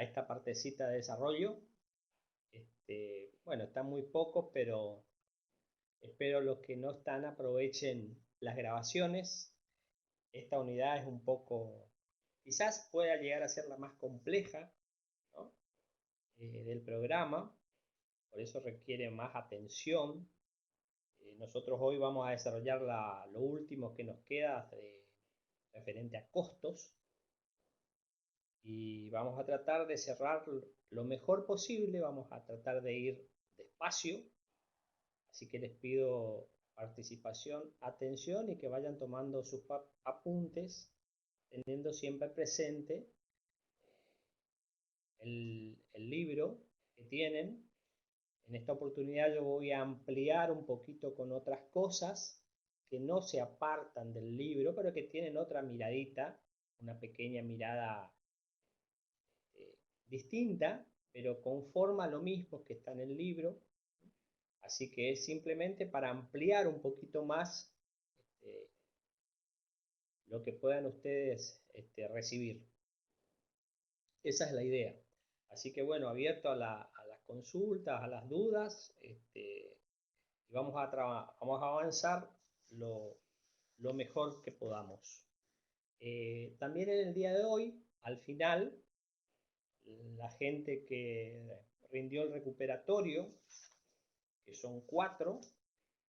esta partecita de desarrollo. Bueno, está muy poco, pero espero los que no están aprovechen las grabaciones. Esta unidad es un poco, quizás pueda llegar a ser la más compleja, ¿no? Del programa, por eso requiere más atención. Nosotros hoy vamos a desarrollar lo último que nos queda referente a costos, y vamos a tratar de cerrar lo mejor posible, vamos a tratar de ir despacio, así que les pido participación, atención y que vayan tomando sus apuntes, teniendo siempre presente el libro que tienen. En esta oportunidad yo voy a ampliar un poquito con otras cosas que no se apartan del libro, pero que tienen otra miradita, una pequeña mirada distinta, pero conforma lo mismo que está en el libro. Así que es simplemente para ampliar un poquito más lo que puedan ustedes recibir. Esa es la idea. Así que bueno, abierto a las consultas, a las dudas, y vamos a avanzar lo mejor que podamos. También en el día de hoy, al final, la gente que rindió el recuperatorio, que son 4,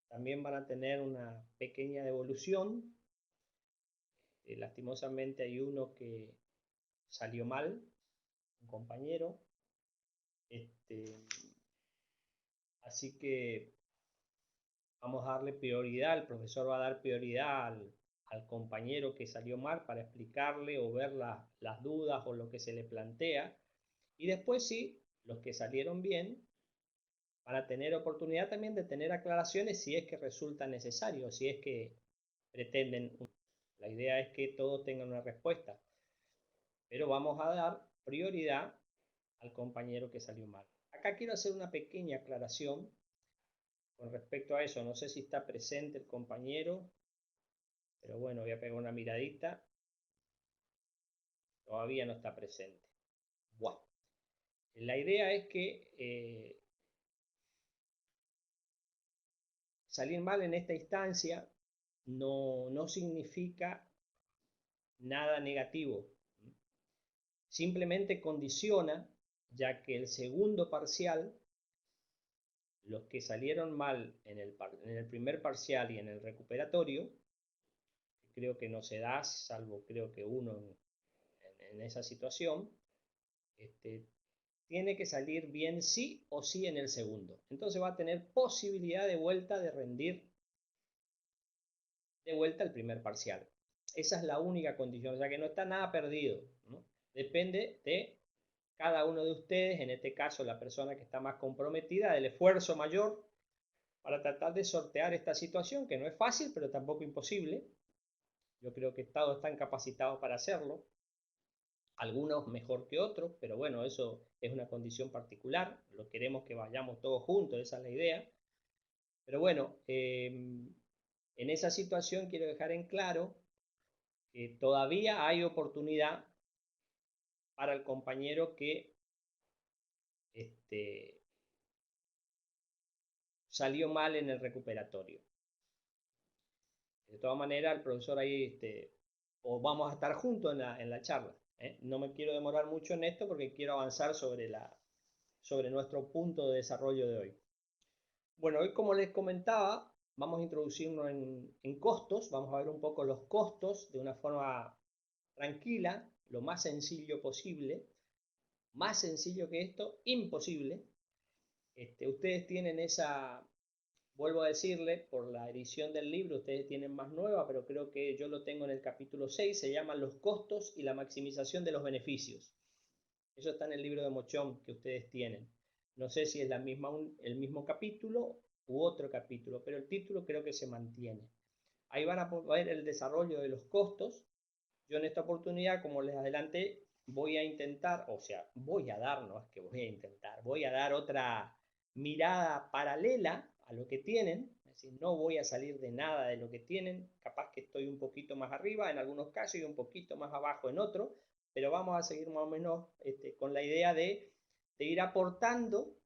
también van a tener una pequeña devolución. Lastimosamente hay uno que salió mal, un compañero. Así que vamos a darle prioridad, el profesor va a dar prioridad al compañero que salió mal para explicarle o ver las dudas o lo que se le plantea. Y después sí, los que salieron bien van a tener oportunidad también de tener aclaraciones si es que resulta necesario, si es que pretenden. La idea es que todos tengan una respuesta, pero vamos a dar prioridad al compañero que salió mal. Acá quiero hacer una pequeña aclaración con respecto a eso. No sé si está presente el compañero, pero bueno, voy a pegar una miradita. Todavía no está presente. Bueno, la idea es que salir mal en esta instancia no significa nada negativo. Simplemente condiciona, ya que el segundo parcial, los que salieron mal en el primer parcial y en el recuperatorio, creo que no se da, salvo creo que uno en esa situación, tiene que salir bien sí o sí en el segundo. Entonces va a tener posibilidad de vuelta de rendir de vuelta el primer parcial. Esa es la única condición, o sea que no está nada perdido, ¿no? Depende de cada uno de ustedes, en este caso la persona que está más comprometida, del esfuerzo mayor para tratar de sortear esta situación, que no es fácil, pero tampoco imposible. Yo creo que todos están capacitados para hacerlo, algunos mejor que otros, pero bueno, eso es una condición particular, lo queremos que vayamos todos juntos, esa es la idea. Pero bueno, en esa situación quiero dejar en claro que todavía hay oportunidad para el compañero que salió mal en el recuperatorio. De todas maneras, el profesor ahí, o vamos a estar juntos en la charla. No me quiero demorar mucho en esto porque quiero avanzar sobre nuestro punto de desarrollo de hoy. Bueno, hoy como les comentaba, vamos a introducirnos en costos, vamos a ver un poco los costos de una forma tranquila, lo más sencillo posible. Más sencillo que esto, imposible. Ustedes tienen esa, vuelvo a decirle, por la edición del libro, ustedes tienen más nueva, pero creo que yo lo tengo en el capítulo 6, se llaman los costos y la maximización de los beneficios. Eso está en el libro de Mochón que ustedes tienen. No sé si es el mismo capítulo u otro capítulo, pero el título creo que se mantiene. Ahí van a ver el desarrollo de los costos. Yo en esta oportunidad, como les adelanté, voy a intentar, o sea, voy a dar, no es que voy a intentar, voy a dar otra mirada paralela a lo que tienen, es decir, no voy a salir de nada de lo que tienen, capaz que estoy un poquito más arriba en algunos casos y un poquito más abajo en otros, pero vamos a seguir más o menos con la idea de ir aportando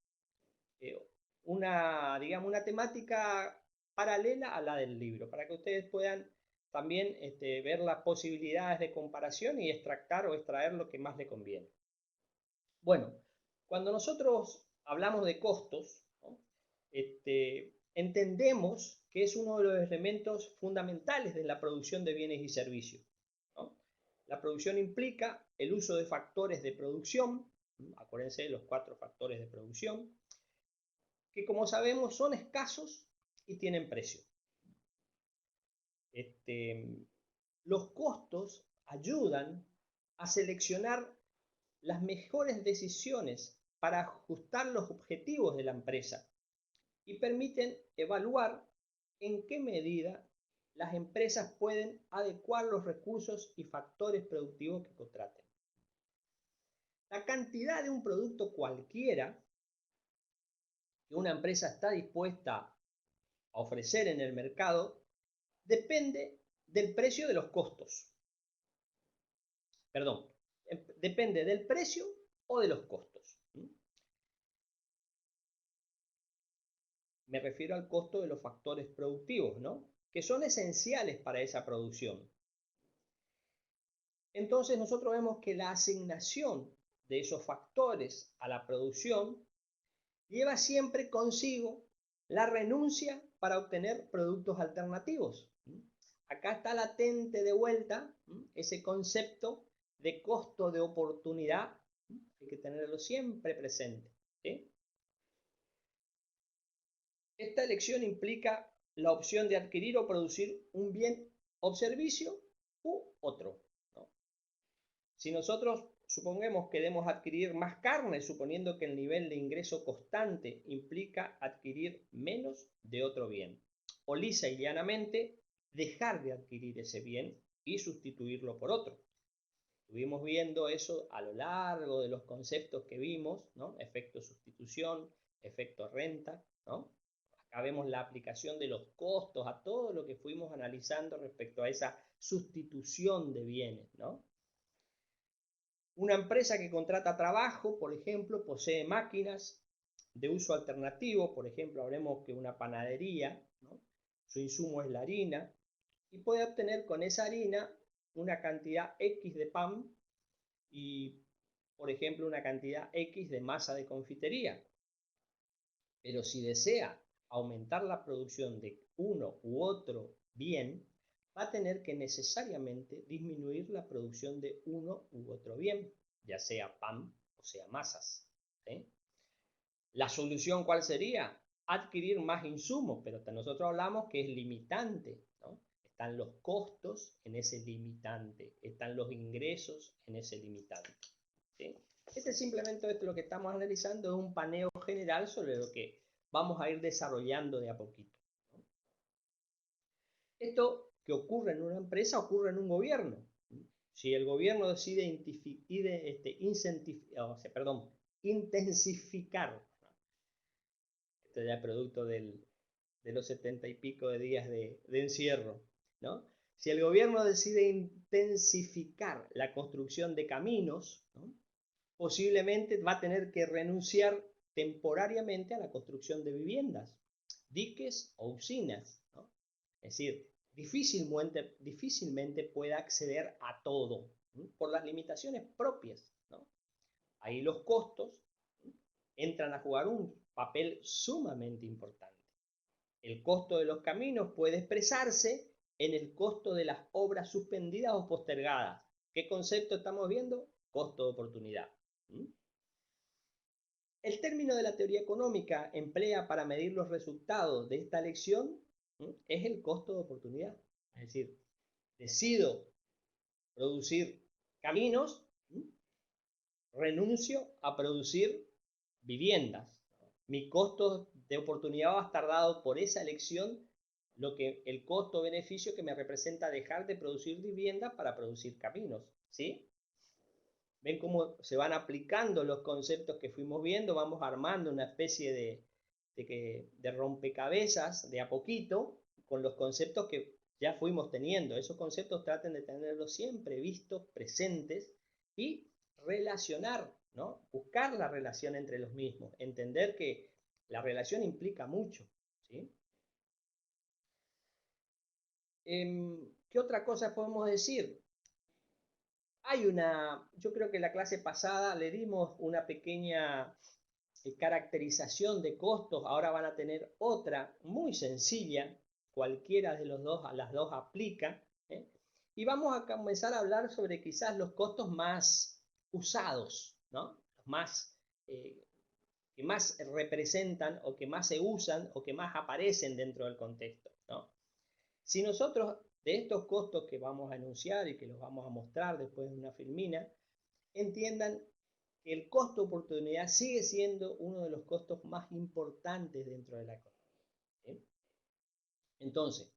digamos, una temática paralela a la del libro, para que ustedes puedan también ver las posibilidades de comparación y extractar o extraer lo que más le conviene. Bueno, cuando nosotros hablamos de costos, ¿no? Entendemos que es uno de los elementos fundamentales de la producción de bienes y servicios, ¿no? La producción implica el uso de factores de producción, acuérdense de los 4 factores de producción, que como sabemos son escasos y tienen precio. Los costos ayudan a seleccionar las mejores decisiones para ajustar los objetivos de la empresa y permiten evaluar en qué medida las empresas pueden adecuar los recursos y factores productivos que contraten. La cantidad de un producto cualquiera que una empresa está dispuesta a ofrecer en el mercado depende del precio de los costos. Perdón, depende del precio o de los costos. Me refiero al costo de los factores productivos, ¿no? Que son esenciales para esa producción. Entonces nosotros vemos que la asignación de esos factores a la producción lleva siempre consigo la renuncia para obtener productos alternativos. Acá está latente de vuelta ese concepto de costo de oportunidad, hay que tenerlo siempre presente. ¿Sí? Esta elección implica la opción de adquirir o producir un bien o servicio u otro, ¿no? Si nosotros supongamos que debemos adquirir más carne, suponiendo que el nivel de ingreso constante implica adquirir menos de otro bien, o lisa y llanamente dejar de adquirir ese bien y sustituirlo por otro. Estuvimos viendo eso a lo largo de los conceptos que vimos, ¿no? Efecto sustitución, efecto renta, ¿no? Acá vemos la aplicación de los costos a todo lo que fuimos analizando respecto a esa sustitución de bienes, ¿no? Una empresa que contrata trabajo, por ejemplo, posee máquinas de uso alternativo, por ejemplo, hablemos que una panadería, ¿no? Su insumo es la harina, y puede obtener con esa harina una cantidad X de pan y, por ejemplo, una cantidad X de masa de confitería. Pero si desea aumentar la producción de uno u otro bien, va a tener que necesariamente disminuir la producción de uno u otro bien, ya sea pan o sea masas. ¿Sí? ¿La solución cuál sería? Adquirir más insumos, pero nosotros hablamos que es limitante, ¿no? Están los costos en ese limitante, están los ingresos en ese limitante. ¿Sí? Este es simplemente lo que estamos analizando, es un paneo general sobre lo que vamos a ir desarrollando de a poquito, ¿no? Esto que ocurre en una empresa ocurre en un gobierno. Si el gobierno decide intensificar, esto ya es producto de los 70 y pico de días de encierro, ¿no? Si el gobierno decide intensificar la construcción de caminos, ¿no? Posiblemente va a tener que renunciar temporariamente a la construcción de viviendas, diques o usinas, ¿no? Es decir, difícilmente pueda acceder a todo, ¿no? Por las limitaciones propias, ¿no? Ahí los costos, ¿no? Entran a jugar un papel sumamente importante. El costo de los caminos puede expresarse en el costo de las obras suspendidas o postergadas. ¿Qué concepto estamos viendo? Costo de oportunidad. El término de la teoría económica emplea para medir los resultados de esta elección es el costo de oportunidad. Es decir, decido producir caminos, renuncio a producir viviendas. Mi costo de oportunidad va a estar dado por esa elección, lo que el costo-beneficio que me representa dejar de producir viviendas para producir caminos, ¿sí? Ven cómo se van aplicando los conceptos que fuimos viendo, vamos armando una especie de rompecabezas de a poquito con los conceptos que ya fuimos teniendo. Esos conceptos traten de tenerlos siempre vistos, presentes, y relacionar, ¿no? Buscar la relación entre los mismos, entender que la relación implica mucho, ¿sí? ¿Qué otra cosa podemos decir? Yo creo que en la clase pasada le dimos una pequeña caracterización de costos, ahora van a tener otra muy sencilla, cualquiera de los dos, a las dos aplica, ¿eh? Y vamos a comenzar a hablar sobre quizás los costos más usados, ¿no? Los más, que más representan o que más se usan o que más aparecen dentro del contexto, ¿no? Si nosotros de estos costos que vamos a enunciar y que los vamos a mostrar después de una filmina, entiendan que el costo oportunidad sigue siendo uno de los costos más importantes dentro de la economía, ¿sí? Entonces,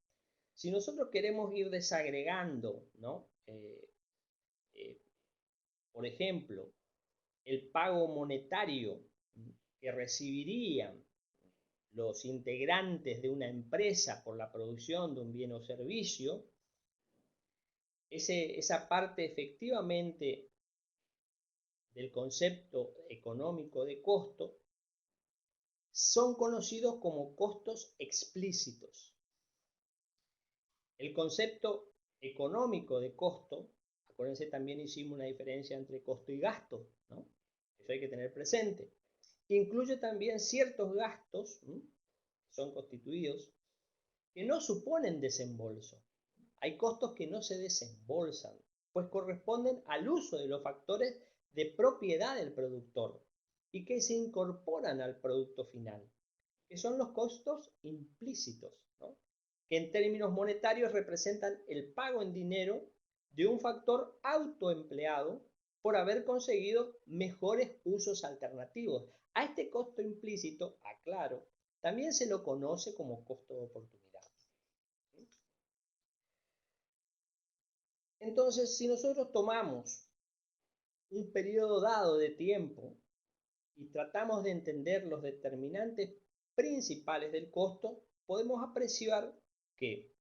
si nosotros queremos ir desagregando, ¿no? Por ejemplo, el pago monetario que recibirían los integrantes de una empresa por la producción de un bien o servicio, esa parte efectivamente del concepto económico de costo, son conocidos como costos explícitos. El concepto económico de costo, acuérdense, también hicimos una diferencia entre costo y gasto, ¿no? Eso hay que tener presente. Incluye también ciertos gastos, son constituidos, que no suponen desembolso. Hay costos que no se desembolsan, pues corresponden al uso de los factores de propiedad del productor y que se incorporan al producto final, que son los costos implícitos, ¿no? Que en términos monetarios representan el pago en dinero de un factor autoempleado por haber conseguido mejores usos alternativos. A este costo implícito, aclaro, también se lo conoce como costo de oportunidad. Entonces, si nosotros tomamos un periodo dado de tiempo y tratamos de entender los determinantes principales del costo, podemos apreciar que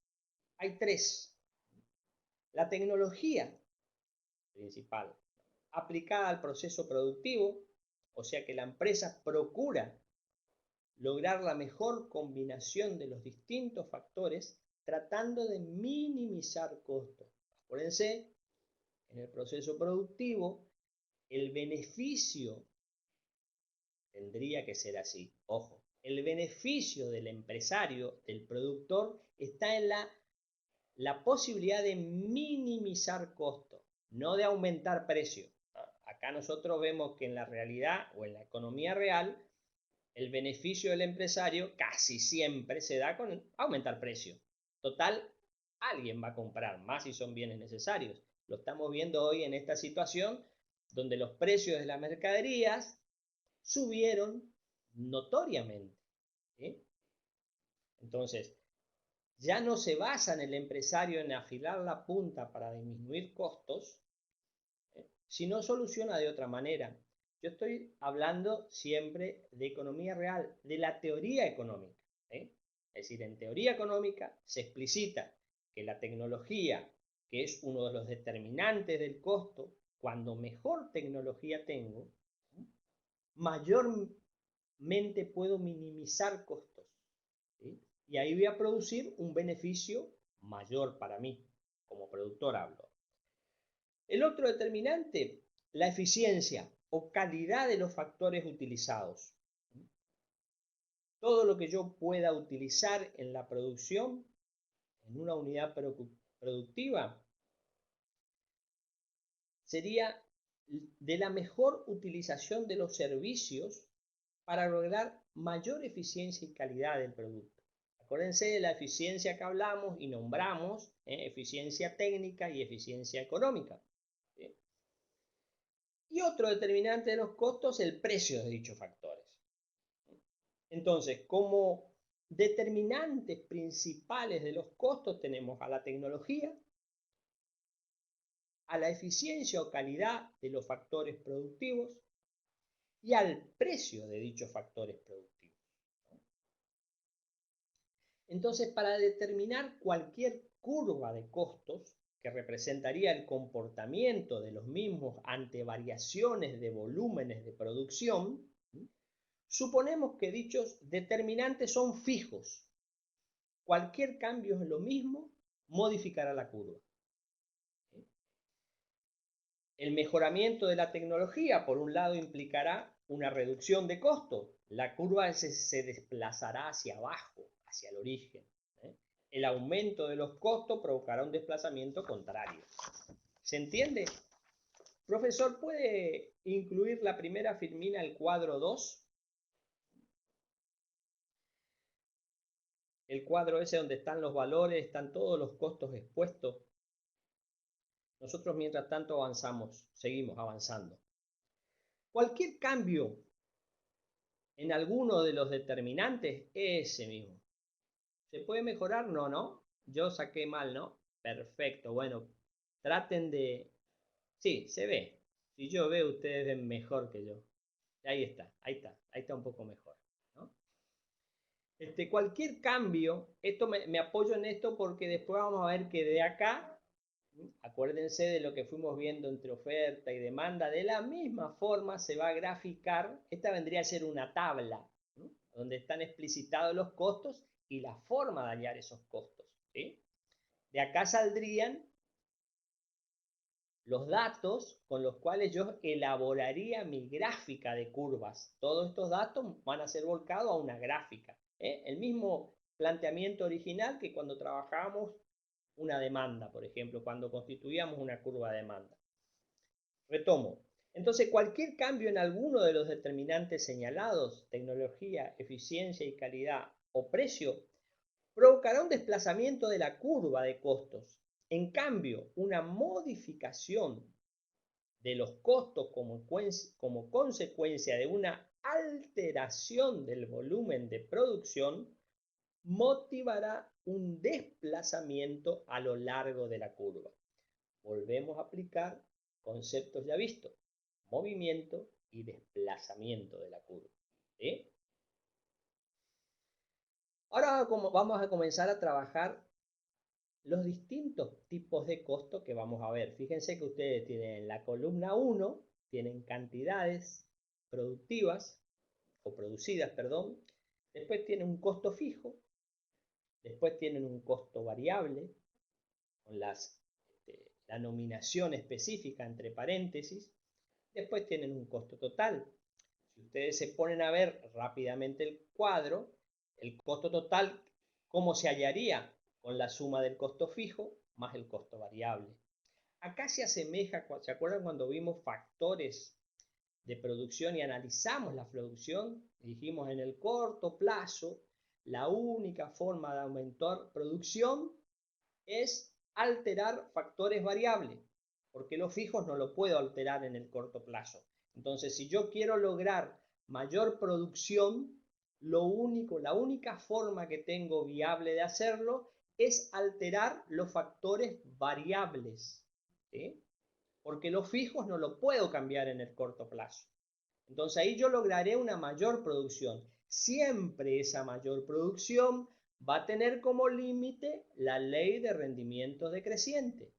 hay tres. La tecnología principal aplicada al proceso productivo, o sea que la empresa procura lograr la mejor combinación de los distintos factores tratando de minimizar costos. Acuérdense, en el proceso productivo, el beneficio tendría que ser así. Ojo, el beneficio del empresario, del productor, está en la posibilidad de minimizar costos, no de aumentar precio. Acá nosotros vemos que en la realidad o en la economía real, el beneficio del empresario casi siempre se da con aumentar precio. Total, alguien va a comprar, más si son bienes necesarios. Lo estamos viendo hoy en esta situación donde los precios de las mercaderías subieron notoriamente, ¿sí? Entonces, ya no se basa en el empresario en afilar la punta para disminuir costos, sino soluciona de otra manera. Yo estoy hablando siempre de economía real, de la teoría económica, ¿eh? Es decir, en teoría económica se explicita que la tecnología, que es uno de los determinantes del costo, cuando mejor tecnología tengo, mayormente puedo minimizar costos, ¿sí? Y ahí voy a producir un beneficio mayor para mí, como productor hablo. El otro determinante, la eficiencia o calidad de los factores utilizados. Todo lo que yo pueda utilizar en la producción, en una unidad productiva, sería de la mejor utilización de los servicios para lograr mayor eficiencia y calidad del producto. Acuérdense de la eficiencia que hablamos y nombramos, eficiencia técnica y eficiencia económica, ¿sí? Y otro determinante de los costos, el precio de dichos factores. Entonces, como determinantes principales de los costos tenemos a la tecnología, a la eficiencia o calidad de los factores productivos y al precio de dichos factores productivos. Entonces, para determinar cualquier curva de costos, que representaría el comportamiento de los mismos ante variaciones de volúmenes de producción, suponemos que dichos determinantes son fijos. Cualquier cambio en lo mismo modificará la curva. El mejoramiento de la tecnología, por un lado, implicará una reducción de costo. La curva se desplazará hacia abajo, hacia el origen. El aumento de los costos provocará un desplazamiento contrario. ¿Se entiende? Profesor, ¿puede incluir la primera filmina al cuadro 2? El cuadro ese donde están los valores, están todos los costos expuestos. Nosotros, mientras tanto, avanzamos, seguimos avanzando. Cualquier cambio en alguno de los determinantes es ese mismo. ¿Se puede mejorar? No, ¿no? Yo saqué mal, ¿no? Perfecto, bueno, traten de... Sí, se ve. Si yo veo, ustedes ven mejor que yo. Ahí está un poco mejor, ¿no? Cualquier cambio, esto me apoyo en esto porque después vamos a ver que de acá, acuérdense de lo que fuimos viendo entre oferta y demanda, de la misma forma se va a graficar, esta vendría a ser una tabla, ¿no? Donde están explicitados los costos y la forma de hallar esos costos, ¿sí? De acá saldrían los datos con los cuales yo elaboraría mi gráfica de curvas. Todos estos datos van a ser volcados a una gráfica. El mismo planteamiento original que cuando trabajábamos una demanda, por ejemplo, cuando constituíamos una curva de demanda. Retomo. Entonces, cualquier cambio en alguno de los determinantes señalados, tecnología, eficiencia y calidad o precio, provocará un desplazamiento de la curva de costos. En cambio, una modificación de los costos como consecuencia de una alteración del volumen de producción motivará un desplazamiento a lo largo de la curva. Volvemos a aplicar conceptos ya vistos: movimiento y desplazamiento de la curva. ¿Sí? Ahora vamos a comenzar a trabajar los distintos tipos de costos que vamos a ver. Fíjense que ustedes tienen en la columna 1, tienen cantidades productivas, o producidas, perdón. Después tienen un costo fijo. Después tienen un costo variable, con la nominación específica entre paréntesis. Después tienen un costo total. Si ustedes se ponen a ver rápidamente el cuadro, el costo total, ¿cómo se hallaría? Con la suma del costo fijo más el costo variable. Acá se asemeja, ¿se acuerdan cuando vimos factores de producción y analizamos la producción? Dijimos, en el corto plazo, la única forma de aumentar producción es alterar factores variables, porque los fijos no lo puedo alterar en el corto plazo. Entonces, si yo quiero lograr mayor producción, la única forma que tengo viable de hacerlo es alterar los factores variables, ¿sí? Porque los fijos no lo puedo cambiar en el corto plazo. Entonces ahí yo lograré una mayor producción. Siempre esa mayor producción va a tener como límite la ley de rendimiento decreciente.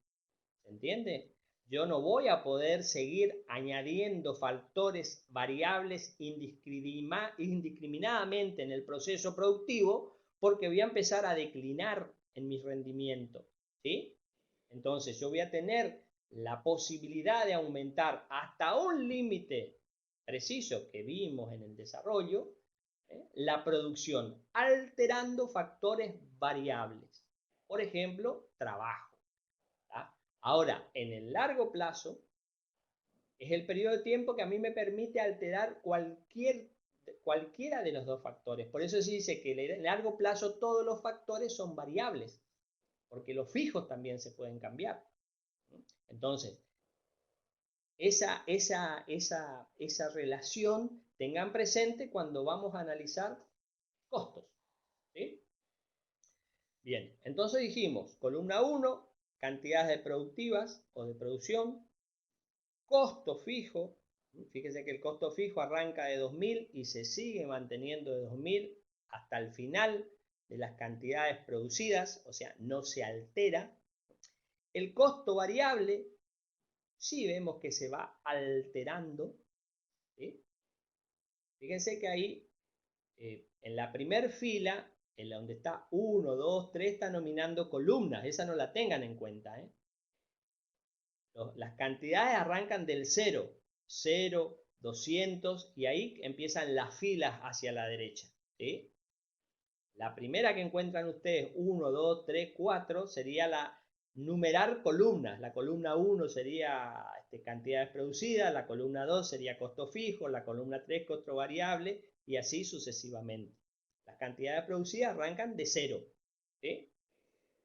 ¿Se entiende? Yo no voy a poder seguir añadiendo factores variables indiscriminadamente en el proceso productivo, porque voy a empezar a declinar en mi rendimiento, ¿sí? Entonces yo voy a tener la posibilidad de aumentar hasta un límite preciso que vimos en el desarrollo, la producción, alterando factores variables. Por ejemplo, trabajo. ¿Tá? Ahora, en el largo plazo, es el periodo de tiempo que a mí me permite alterar cualquiera de los dos factores. Por eso se dice que en el largo plazo todos los factores son variables, porque los fijos también se pueden cambiar. Entonces, esa relación tengan presente cuando vamos a analizar costos, ¿sí? Bien, entonces dijimos, columna 1, cantidades productivas o de producción, costo fijo. Fíjense que el costo fijo arranca de 2000 y se sigue manteniendo de 2000 hasta el final de las cantidades producidas, o sea, no se altera. El costo variable, sí vemos que se va alterando. ¿Sí? Fíjense que ahí, en la primer fila, en la donde está 1, 2, 3, está nominando columnas. Esa no la tengan en cuenta. Las cantidades arrancan del 0, 0, 200, y ahí empiezan las filas hacia la derecha. ¿Sí? La primera que encuentran ustedes, 1, 2, 3, 4, sería la numerar columnas. La columna 1 sería cantidades producidas, la columna 2 sería costo fijo, la columna 3 costo variable, y así sucesivamente. Las cantidades producidas arrancan de 0. ¿Sí?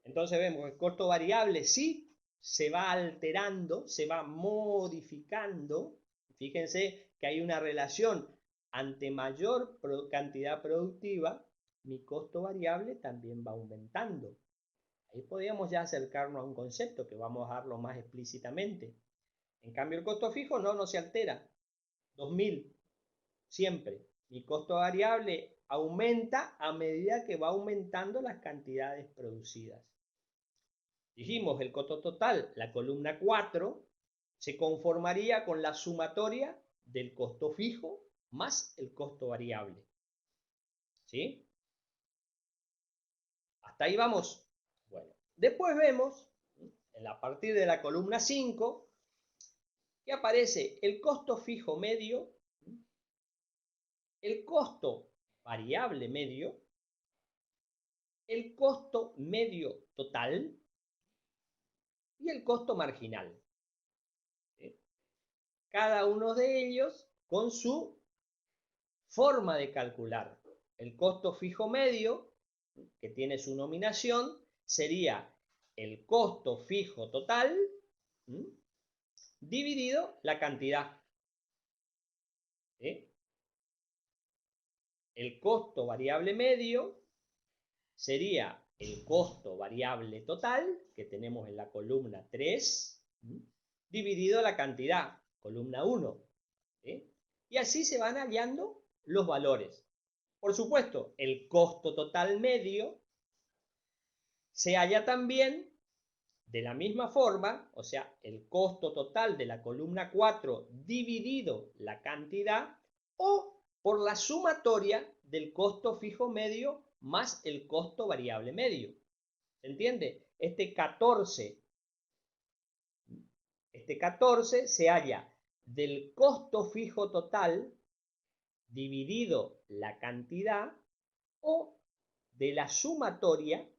Entonces vemos que el costo variable sí se va alterando, se va modificando. Fíjense que hay una relación: ante mayor cantidad productiva, mi costo variable también va aumentando. Ahí podríamos ya acercarnos a un concepto que vamos a darlo más explícitamente. En cambio, el costo fijo no se altera. 2000, siempre. Mi costo variable aumenta a medida que va aumentando las cantidades producidas. Dijimos, el costo total, la columna 4, se conformaría con la sumatoria del costo fijo más el costo variable. ¿Sí? ¿Hasta ahí vamos? Bueno, después vemos, a partir de la columna 5, que aparece el costo fijo medio, el costo variable medio, el costo medio total y el costo marginal. ¿Sí? Cada uno de ellos con su forma de calcular. El costo fijo medio, que tiene su nominación, sería el costo fijo total dividido la cantidad. ¿Sí? El costo variable medio sería el costo variable total, que tenemos en la columna 3, dividido la cantidad, columna 1. ¿Sí? Y así se van hallando los valores. Por supuesto, el costo total medio se halla también de la misma forma, o sea, el costo total de la columna 4 dividido la cantidad, o por la sumatoria del costo fijo medio más el costo variable medio. ¿Se entiende? Este 14 se halla del costo fijo total dividido la cantidad, o de la sumatoria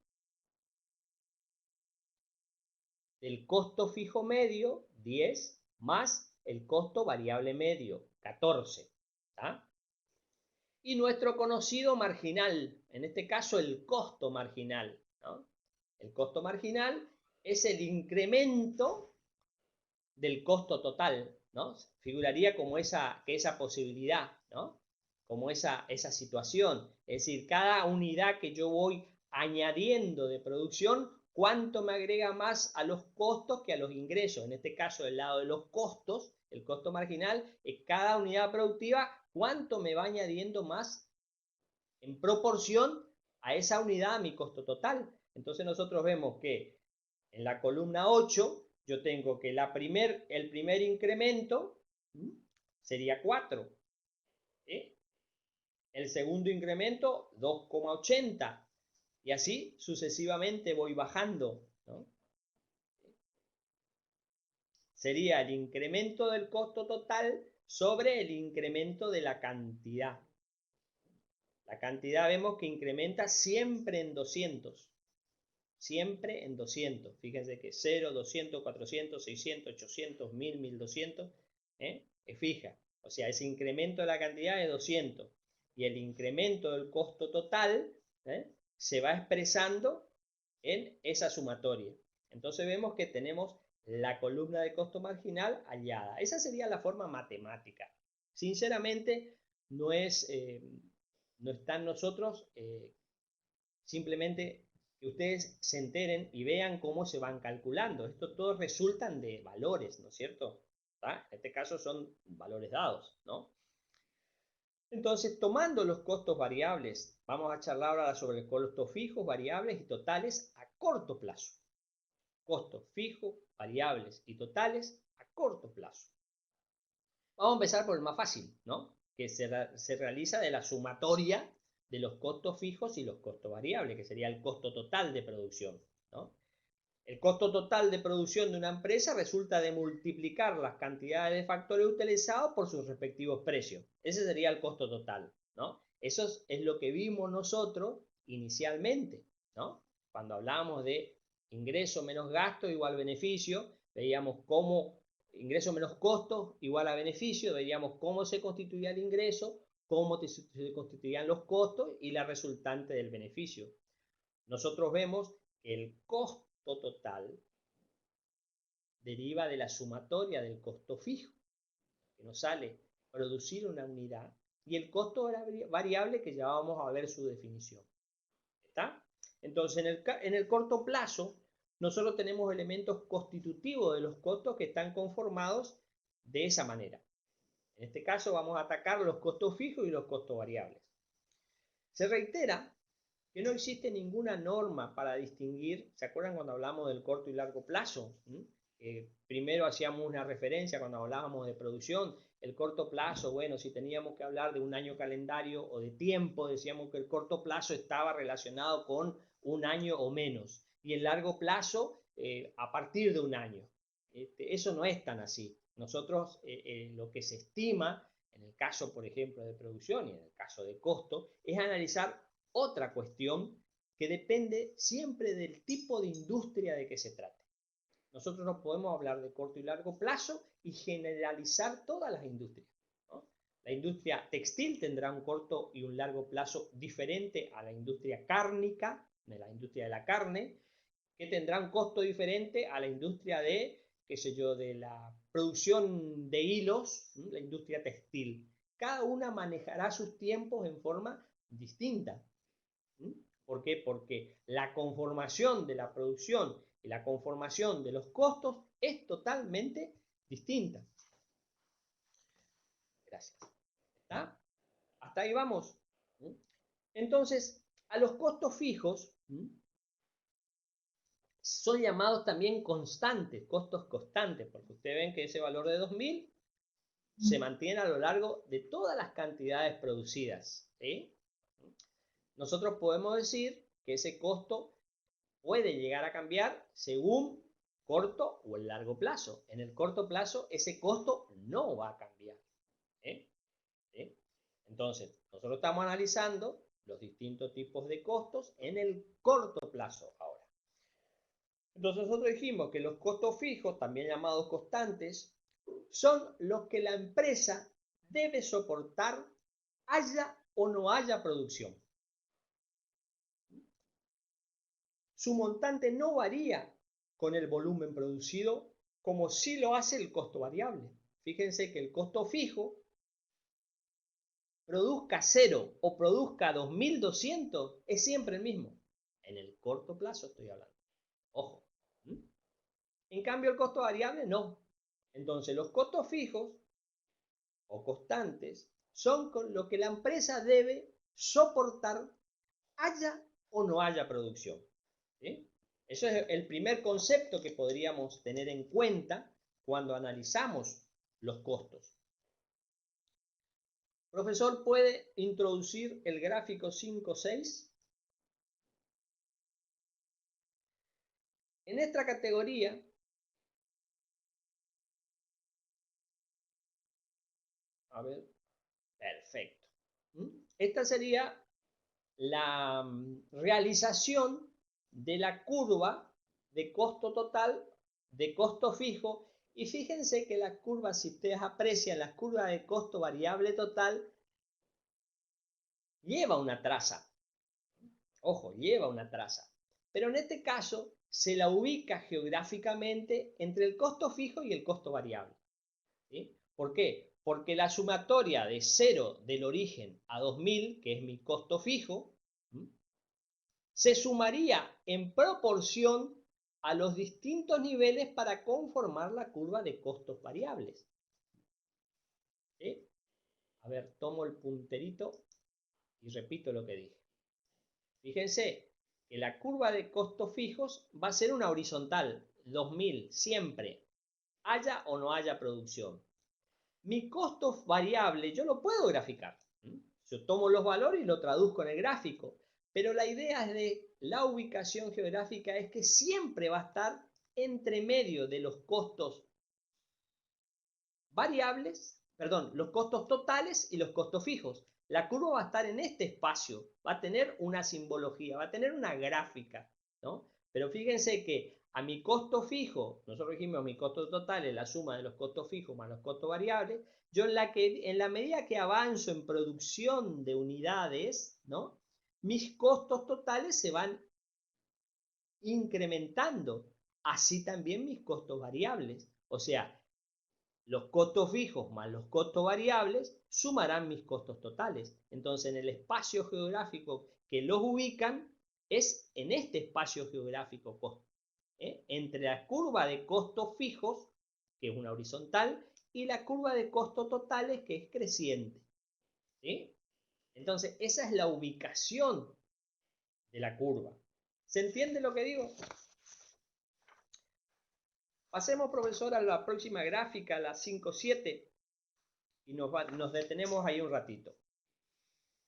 del costo fijo medio, 10, más el costo variable medio, 14. ¿Tá? Y nuestro conocido marginal, en este caso el costo marginal, ¿no? El costo marginal es el incremento del costo total, ¿no? Figuraría como esa posibilidad, ¿no? Como esa situación. Es decir, cada unidad que yo voy añadiendo de producción, ¿cuánto me agrega más a los costos que a los ingresos? En este caso, del lado de los costos, el costo marginal es cada unidad productiva, ¿cuánto me va añadiendo más en proporción a esa unidad a mi costo total? Entonces nosotros vemos que en la columna 8 yo tengo que el primer incremento sería 4. ¿Sí? El segundo incremento 2,80. Y así sucesivamente voy bajando, ¿no? Sería el incremento del costo total sobre el incremento de la cantidad. La cantidad vemos que incrementa siempre en 200. Siempre en 200. Fíjense que 0, 200, 400, 600, 800, 1000, 1200 es fija. O sea, ese incremento de la cantidad es 200. Y el incremento del costo total se va expresando en esa sumatoria. Entonces vemos que tenemos la columna de costo marginal hallada. Esa sería la forma matemática. Sinceramente, no está en nosotros simplemente que ustedes se enteren y vean cómo se van calculando. Esto todo resultan de valores, ¿no es cierto? ¿Ah? En este caso son valores dados, ¿no? Entonces, tomando los costos variables, vamos a charlar ahora sobre costos fijos, variables y totales a corto plazo. costos fijos, variables y totales a corto plazo. Vamos a empezar por el más fácil, ¿no? Que se realiza de la sumatoria de los costos fijos y los costos variables, que sería el costo total de producción, ¿no? El costo total de producción de una empresa resulta de multiplicar las cantidades de factores utilizados por sus respectivos precios. Ese sería el costo total, ¿no? Eso es lo que vimos nosotros inicialmente, ¿no? Cuando hablábamos de ingreso menos gasto igual beneficio, veíamos cómo ingreso menos costos igual a beneficio, veíamos cómo se constituía el ingreso, cómo se constituían los costos y la resultante del beneficio. Nosotros vemos que el costo total deriva de la sumatoria del costo fijo, que nos sale producir una unidad, y el costo variable, que ya vamos a ver su definición. ¿Está? Entonces, en el corto plazo, nosotros tenemos elementos constitutivos de los costos que están conformados de esa manera. En este caso vamos a atacar los costos fijos y los costos variables. Se reitera que no existe ninguna norma para distinguir. ¿Se acuerdan cuando hablamos del corto y largo plazo? Primero hacíamos una referencia cuando hablábamos de producción. El corto plazo, bueno, si teníamos que hablar de un año calendario o de tiempo, decíamos que el corto plazo estaba relacionado con un año o menos, y el largo plazo a partir de un año. Eso no es tan así. Nosotros lo que se estima en el caso, por ejemplo, de producción y en el caso de costo, es analizar otra cuestión que depende siempre del tipo de industria de que se trate. Nosotros no podemos hablar de corto y largo plazo y generalizar todas las industrias, ¿no? La industria textil tendrá un corto y un largo plazo diferente a la industria cárnica, de la industria de la carne, que tendrá un costo diferente a la industria de, qué sé yo, de la producción de hilos, ¿no? La industria textil. Cada una manejará sus tiempos en forma distinta. ¿Por qué? Porque la conformación de la producción y la conformación de los costos es totalmente distinta. Gracias. ¿Está? Hasta ahí vamos. Entonces, a los costos fijos son llamados también constantes, costos constantes, porque ustedes ven que ese valor de 2000 se mantiene a lo largo de todas las cantidades producidas, ¿sí? Nosotros podemos decir que ese costo puede llegar a cambiar según corto o el largo plazo. En el corto plazo ese costo no va a cambiar. ¿Sí? Entonces, nosotros estamos analizando los distintos tipos de costos en el corto plazo ahora. Entonces nosotros dijimos que los costos fijos, también llamados constantes, son los que la empresa debe soportar haya o no haya producción. Su montante no varía con el volumen producido como sí lo hace el costo variable. Fíjense que el costo fijo, produzca 0 o produzca 2200, es siempre el mismo. En el corto plazo estoy hablando. Ojo. En cambio el costo variable no. Entonces los costos fijos o constantes son con lo que la empresa debe soportar haya o no haya producción. ¿Sí? Eso es el primer concepto que podríamos tener en cuenta cuando analizamos los costos. Profesor, ¿puede introducir el gráfico 5.6? En esta categoría, a ver, perfecto. Esta sería la realización de la curva de costo total, de costo fijo, y fíjense que la curva, si ustedes aprecian, la curva de costo variable total lleva una traza. Ojo, lleva una traza. Pero en este caso se la ubica geográficamente entre el costo fijo y el costo variable. ¿Sí? ¿Por qué? Porque la sumatoria de 0 del origen a 2000, que es mi costo fijo, se sumaría en proporción a los distintos niveles para conformar la curva de costos variables. ¿Sí? A ver, tomo el punterito y repito lo que dije. Fíjense que la curva de costos fijos va a ser una horizontal. 2000 siempre, haya o no haya producción. Mi costo variable yo lo puedo graficar. Yo tomo los valores y lo traduzco en el gráfico. Pero la idea de la ubicación geográfica es que siempre va a estar entre medio de los costos variables, perdón, los costos totales y los costos fijos. La curva va a estar en este espacio, va a tener una simbología, va a tener una gráfica, ¿no? Pero fíjense que a mi costo fijo, nosotros dijimos mi costo total es la suma de los costos fijos más los costos variables, yo en la medida que avanzo en producción de unidades, ¿no? Mis costos totales se van incrementando, así también mis costos variables. O sea, los costos fijos más los costos variables sumarán mis costos totales. Entonces, en el espacio geográfico que los ubican, es en este espacio geográfico entre la curva de costos fijos, que es una horizontal, y la curva de costos totales, que es creciente. ¿Sí? Entonces, esa es la ubicación de la curva. ¿Se entiende lo que digo? Pasemos, profesor, a la próxima gráfica, la 5.7, y nos detenemos ahí un ratito.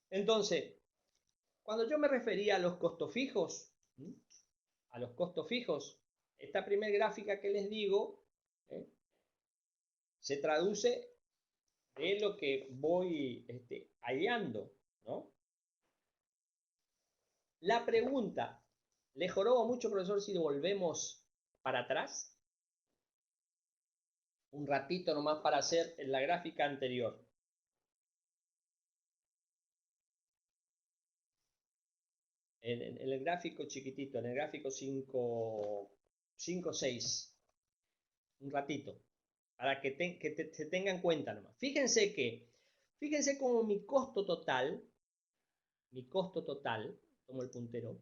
Entonces, cuando yo me refería a los costos fijos, esta primera gráfica que les digo se traduce de lo que voy hallando, ¿no? La pregunta, ¿le joroba mucho, profesor, si volvemos para atrás? Un ratito nomás para hacer la gráfica anterior. En el gráfico chiquitito, en el gráfico 5.6, un ratito, para que se tenga en cuenta nomás. Fíjense como mi costo total, tomo el puntero,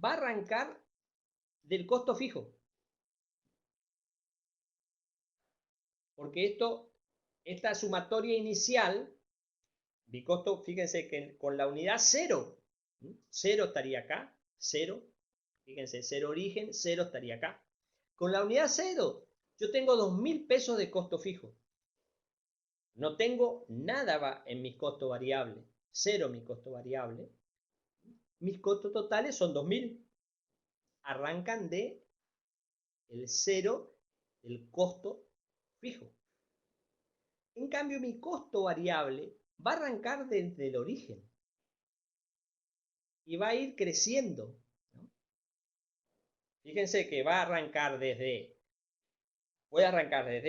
va a arrancar del costo fijo. Porque esta sumatoria inicial, mi costo, fíjense que con la unidad 0, 0 estaría acá, 0, fíjense, 0 origen, 0 estaría acá. Con la unidad 0, yo tengo 2.000 pesos de costo fijo. No tengo nada en mis costos variables, 0 mi costo variable. Mis costos totales son 2.000. Arrancan de el 0 del costo fijo. En cambio, mi costo variable va a arrancar desde el origen y va a ir creciendo, ¿no? Fíjense que voy a arrancar desde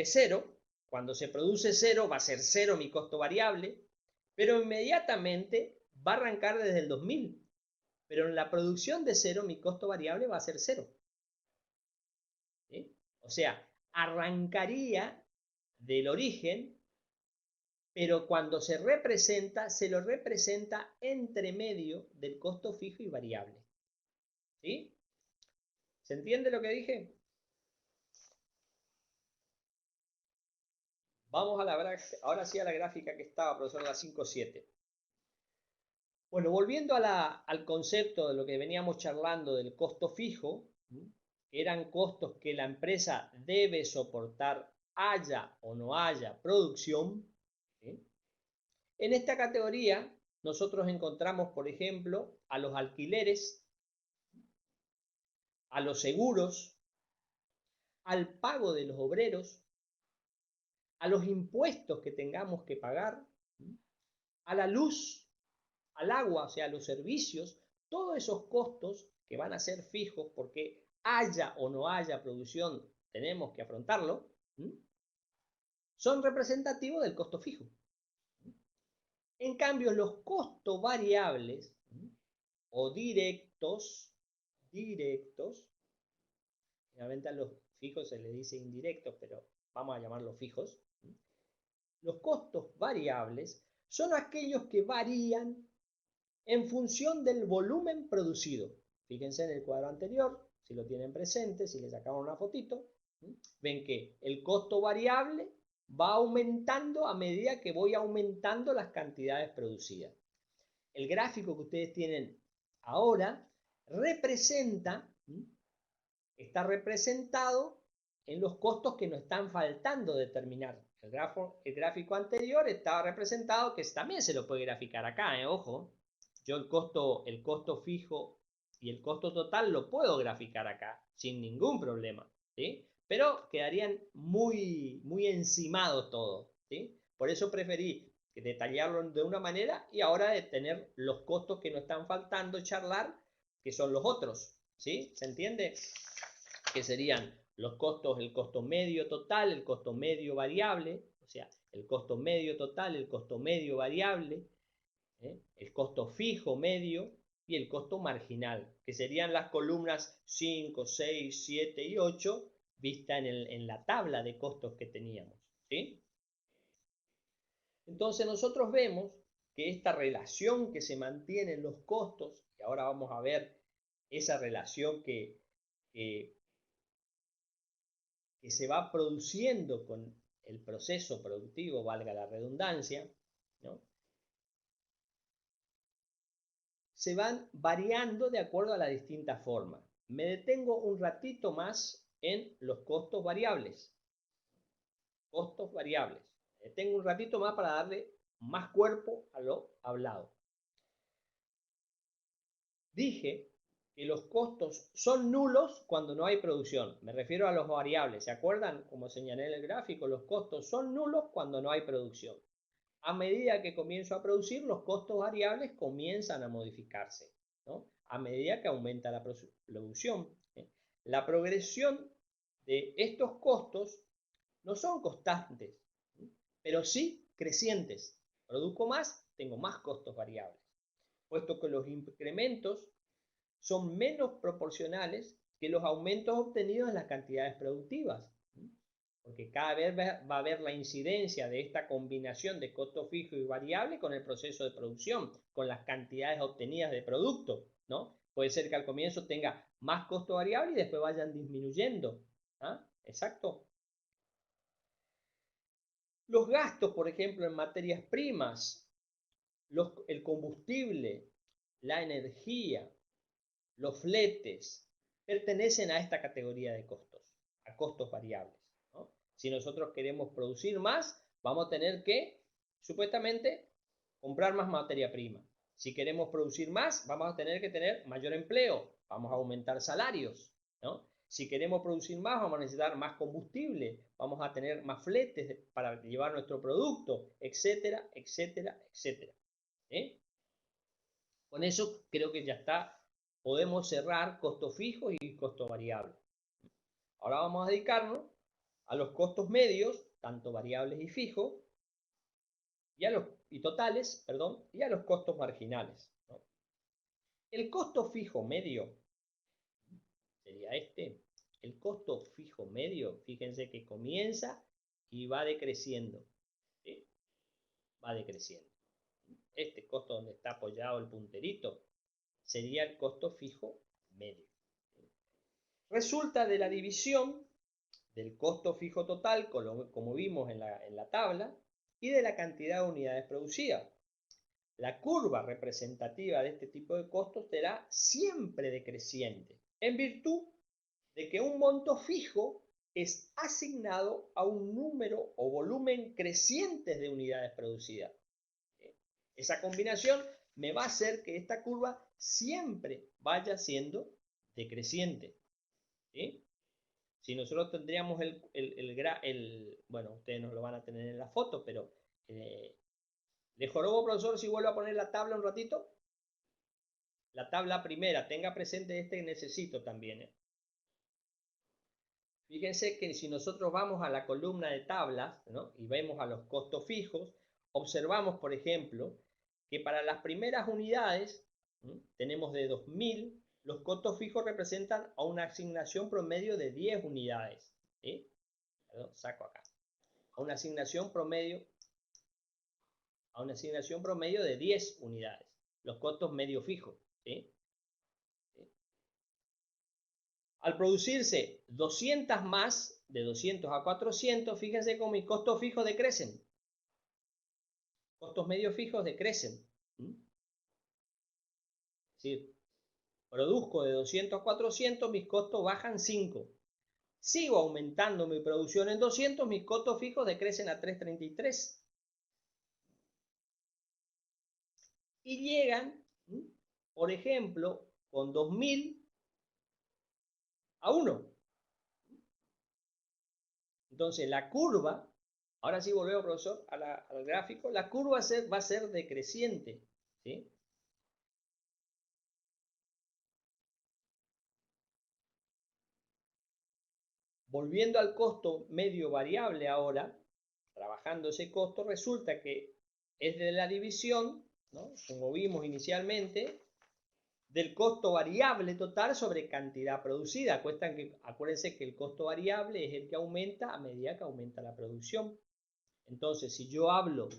0. Cuando se produce 0 va a ser 0 mi costo variable, pero inmediatamente va a arrancar desde el 2000. Pero en la producción de 0 mi costo variable va a ser 0. ¿Sí? O sea, arrancaría del origen, pero cuando se lo representa entre medio del costo fijo y variable. ¿Sí? ¿Se entiende lo que dije? Vamos ahora sí a la gráfica que estaba, profesor, la 5.7. Bueno, volviendo al concepto de lo que veníamos charlando del costo fijo, que eran costos que la empresa debe soportar haya o no haya producción, ¿sí? En esta categoría nosotros encontramos, por ejemplo, a los alquileres, a los seguros, al pago de los obreros, a los impuestos que tengamos que pagar, a la luz, al agua, o sea, a los servicios, todos esos costos que van a ser fijos porque haya o no haya producción, tenemos que afrontarlo, son representativos del costo fijo. En cambio, los costos variables o directos, generalmente a los fijos se les dice indirectos, pero vamos a llamarlos fijos. Los costos variables son aquellos que varían en función del volumen producido. Fíjense en el cuadro anterior, si lo tienen presente, si le sacamos una fotito, ven que el costo variable va aumentando a medida que voy aumentando las cantidades producidas. El gráfico que ustedes tienen ahora representa está representado en los costos que nos están faltando determinar. El gráfico anterior estaba representado, que también se lo puede graficar acá, ojo. Yo el costo fijo y el costo total lo puedo graficar acá sin ningún problema, ¿sí? Pero quedarían muy, muy encimados todos, ¿sí? Por eso preferí detallarlo de una manera y ahora de tener los costos que nos están faltando charlar, que son los otros, ¿sí? ¿Se entiende? Que serían los costos, el costo medio total, el costo medio variable, o sea, el costo medio total, el costo medio variable, el costo fijo medio y el costo marginal, que serían las columnas 5, 6, 7 y 8 vista en la tabla de costos que teníamos, ¿sí? Entonces nosotros vemos que esta relación que se mantiene en los costos, y ahora vamos a ver esa relación que se va produciendo con el proceso productivo, valga la redundancia, ¿no? Se van variando de acuerdo a las distintas formas. Me detengo un ratito más en los costos variables. Costos variables. Me detengo un ratito más para darle más cuerpo a lo hablado. Dije que los costos son nulos cuando no hay producción. Me refiero a los variables. ¿Se acuerdan? Como señalé en el gráfico, los costos son nulos cuando no hay producción. A medida que comienzo a producir, los costos variables comienzan a modificarse, ¿no? A medida que aumenta la producción. La progresión de estos costos no son constantes, pero sí crecientes. Produzco más, tengo más costos variables, puesto que los incrementos son menos proporcionales que los aumentos obtenidos en las cantidades productivas, porque cada vez va a haber la incidencia de esta combinación de costo fijo y variable con el proceso de producción, con las cantidades obtenidas de producto, ¿no? Puede ser que al comienzo tenga más costo variable y después vayan disminuyendo, ¿ah? Exacto. Los gastos, por ejemplo, en materias primas, el combustible, la energía, los fletes, pertenecen a esta categoría de costos, a costos variables, ¿no? Si nosotros queremos producir más, vamos a tener que, supuestamente, comprar más materia prima. Si queremos producir más, vamos a tener que tener mayor empleo, vamos a aumentar salarios, ¿no? Si queremos producir más, vamos a necesitar más combustible, vamos a tener más fletes para llevar nuestro producto, etcétera, etcétera, etcétera. Con eso creo que ya está. Podemos cerrar costos fijos y costos variables. Ahora vamos a dedicarnos a los costos medios, tanto variables y fijos, y totales, perdón, y a los costos marginales, ¿no? El costo fijo medio sería este. El costo fijo medio, fíjense que comienza y va decreciendo, ¿sí? Va decreciendo. Este costo donde está apoyado el punterito sería el costo fijo medio. Resulta de la división del costo fijo total, como vimos en la tabla, y de la cantidad de unidades producidas. La curva representativa de este tipo de costos será siempre decreciente, en virtud de que un monto fijo es asignado a un número o volumen crecientes de unidades producidas. Esa combinación me va a hacer que esta curva siempre vaya siendo decreciente, ¿sí? Si nosotros tendríamos bueno, ustedes no lo van a tener en la foto, pero ¿le jorobo, profesor, si vuelvo a poner la tabla un ratito? La tabla primera, tenga presente este que necesito también, Fíjense que si nosotros vamos a la columna de tablas, ¿no? Y vemos a los costos fijos, observamos, por ejemplo, que para las primeras unidades, tenemos de 2000, los costos fijos representan a una asignación promedio de 10 unidades. ¿Sí? Perdón, saco acá. A una asignación promedio de 10 unidades. Los costos medio fijos. ¿Sí? Al producirse 200 más, de 200 a 400, fíjense cómo mis costos fijos decrecen. Costos medios fijos decrecen. Es decir, Produzco de 200 a 400, mis costos bajan 5. Sigo aumentando mi producción en 200, mis costos fijos decrecen a 333. Y llegan, por ejemplo, con 2000 a 1. Entonces la curva, ahora sí volvemos, profesor, al gráfico, la curva va a ser decreciente, ¿sí? Volviendo al costo medio variable ahora, trabajando ese costo, resulta que es de la división, ¿no?, como vimos inicialmente, del costo variable total sobre cantidad producida. Acuérdense que el costo variable es el que aumenta a medida que aumenta la producción. Entonces, si yo hablo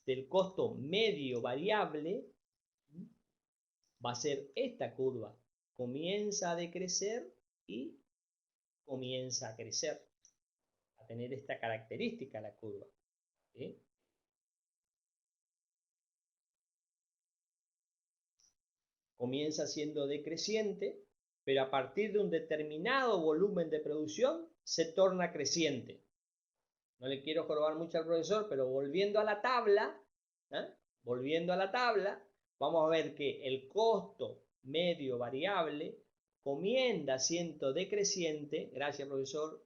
del costo medio variable, va a ser esta curva. Comienza a decrecer y comienza a crecer, a tener esta característica la curva, ¿sí? Comienza siendo decreciente, pero a partir de un determinado volumen de producción se torna creciente. No le quiero jorobar mucho al profesor, pero volviendo a la tabla, vamos a ver que el costo medio variable comienza siendo decreciente, gracias profesor,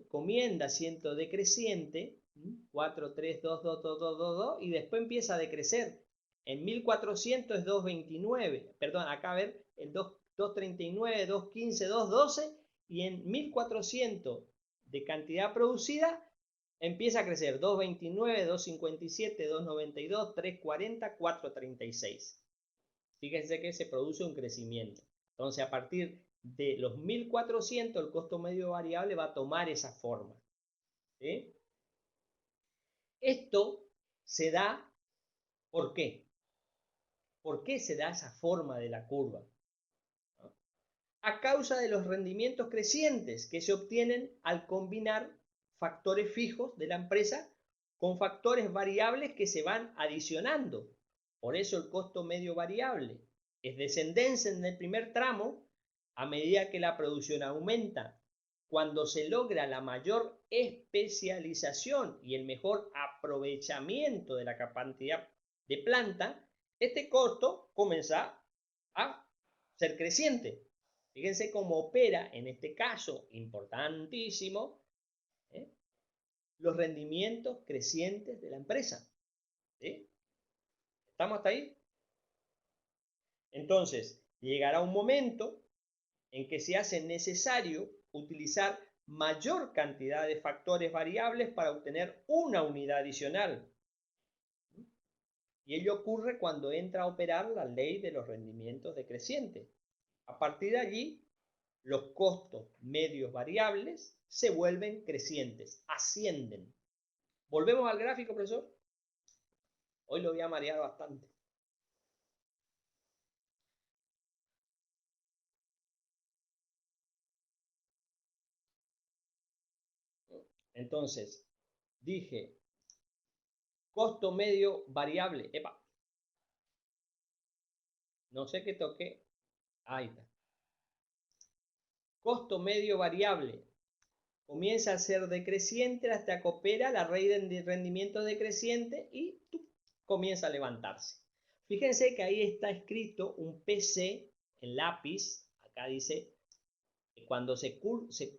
comienza siendo decreciente, 4, 3, 2, 2, 2, 2, 2, 2, y después empieza a decrecer. En 1400 es 229, perdón, acá a ver, el 239, 215, 212, y en 1400 de cantidad producida empieza a crecer 229, 257, 292, 340, 436. Fíjense que se produce un crecimiento. Entonces, a partir de los 1400, el costo medio variable va a tomar esa forma, ¿sí? Esto se da, ¿por qué? ¿Por qué se da esa forma de la curva? A causa de los rendimientos crecientes que se obtienen al combinar factores fijos de la empresa con factores variables que se van adicionando. Por eso el costo medio variable es descendente en el primer tramo a medida que la producción aumenta. Cuando se logra la mayor especialización y el mejor aprovechamiento de la capacidad de planta, este costo comienza a ser creciente. Fíjense cómo opera, en este caso importantísimo, los rendimientos crecientes de la empresa, ¿sí? ¿Estamos hasta ahí? Entonces, llegará un momento en que se hace necesario utilizar mayor cantidad de factores variables para obtener una unidad adicional. Y ello ocurre cuando entra a operar la ley de los rendimientos decrecientes. A partir de allí, los costos medios variables se vuelven crecientes, ascienden. Volvemos al gráfico, profesor. Hoy lo voy a marear bastante. Entonces, dije, costo medio variable. Epa. No sé qué toqué. Ahí está. Costo medio variable. Comienza a ser decreciente hasta que opera la ley de rendimiento decreciente y comienza a levantarse. Fíjense que ahí está escrito un PC en lápiz. Acá dice que cuando se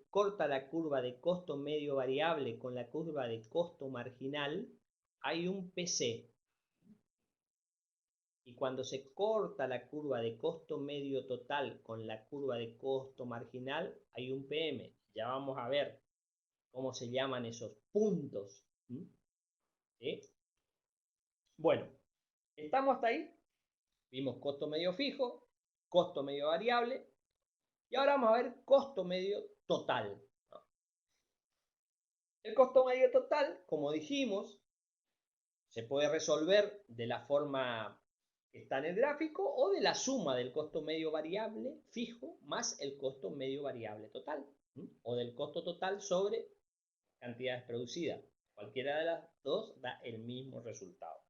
corta la curva de costo medio variable con la curva de costo marginal, hay un PC. Y cuando se corta la curva de costo medio total con la curva de costo marginal, hay un PM. Ya vamos a ver cómo se llaman esos puntos. ¿Sí? Bueno, ¿estamos hasta ahí? Vimos costo medio fijo, costo medio variable, y ahora vamos a ver costo medio total. El costo medio total, como dijimos, se puede resolver de la forma que está en el gráfico o de la suma del costo medio variable fijo más el costo medio variable total, o del costo total sobre cantidades producidas. Cualquiera de las dos da el mismo resultado.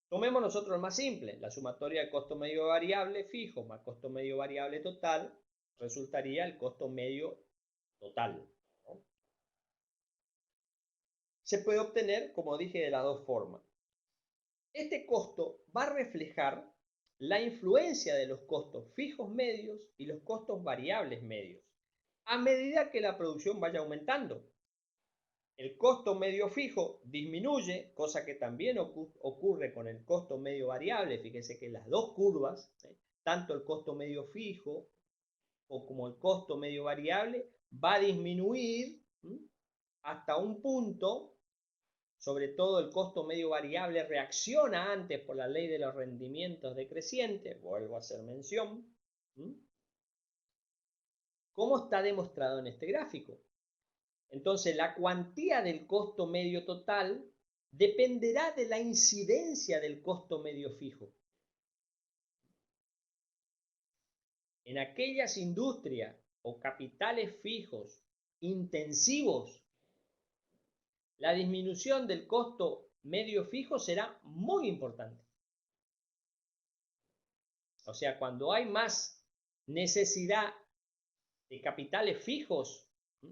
Tomemos nosotros el más simple, la sumatoria del costo medio variable fijo más costo medio variable total resultaría el costo medio total, ¿no? Se puede obtener, como dije, de las dos formas. Este costo va a reflejar la influencia de los costos fijos medios y los costos variables medios a medida que la producción vaya aumentando. El costo medio fijo disminuye, cosa que también ocurre con el costo medio variable. Fíjense que las dos curvas, tanto el costo medio fijo como el costo medio variable, va a disminuir hasta un punto. Sobre todo el costo medio variable reacciona antes por la ley de los rendimientos decrecientes, vuelvo a hacer mención. ¿Cómo está demostrado en este gráfico? Entonces, la cuantía del costo medio total dependerá de la incidencia del costo medio fijo. En aquellas industrias o capitales fijos intensivos, la disminución del costo medio fijo será muy importante. O sea, cuando hay más necesidad de capitales fijos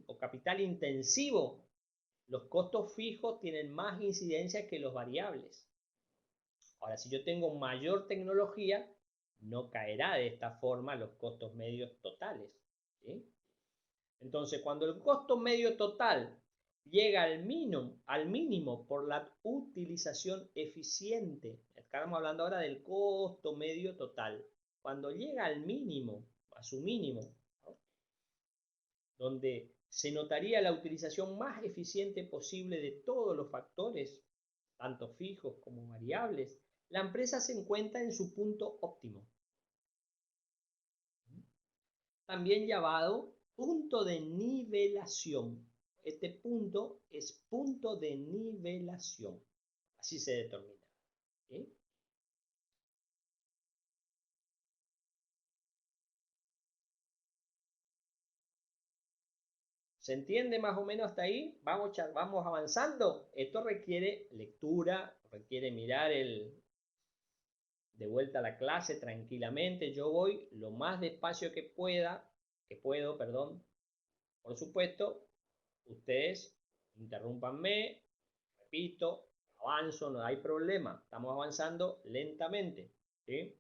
o capital intensivo, los costos fijos tienen más incidencia que los variables. Ahora, si yo tengo mayor tecnología, no caerá de esta forma los costos medios totales, ¿sí? Entonces, cuando el costo medio total llega al mínimo por la utilización eficiente, estamos hablando ahora del costo medio total, cuando llega al mínimo, a su mínimo, ¿no? Donde se notaría la utilización más eficiente posible de todos los factores, tanto fijos como variables, la empresa se encuentra en su punto óptimo, también llamado punto de nivelación. Este punto es punto de nivelación, así se determina, ¿sí? ¿Se entiende más o menos hasta ahí? Vamos avanzando. Esto requiere lectura, requiere mirar de vuelta a la clase tranquilamente. Yo voy lo más despacio que puedo, perdón. Por supuesto, ustedes interrúmpanme, repito, avanzo, no hay problema. Estamos avanzando lentamente, ¿sí?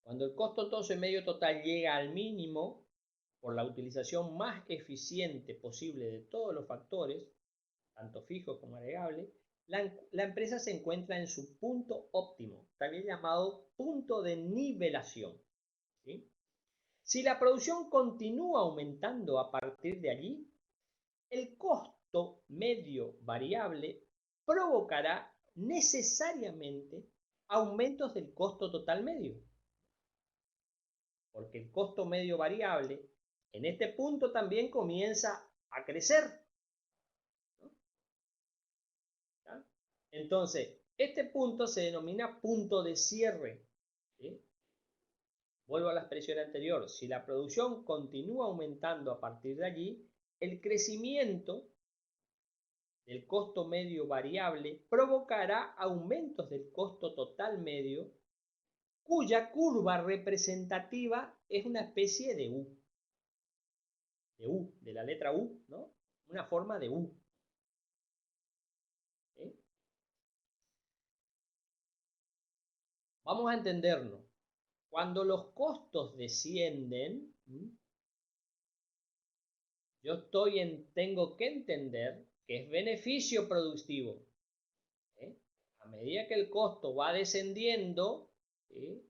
Cuando el costo entonces medio total llega al mínimo, por la utilización más eficiente posible de todos los factores, tanto fijos como agregables, la empresa se encuentra en su punto óptimo, también llamado punto de nivelación, ¿sí? Si la producción continúa aumentando a partir de allí, el costo medio variable provocará necesariamente aumentos del costo total medio, porque el costo medio variable en este punto también comienza a crecer, ¿no? Entonces, este punto se denomina punto de cierre, ¿sí? Vuelvo a la expresión anterior. Si la producción continúa aumentando a partir de allí, el crecimiento del costo medio variable provocará aumentos del costo total medio, cuya curva representativa es una especie de U, de la letra U, ¿no? Una forma de U. ¿Sí? Vamos a entendernos. Cuando los costos descienden, yo tengo que entender que es beneficio productivo. ¿Sí? A medida que el costo va descendiendo, ¿sí?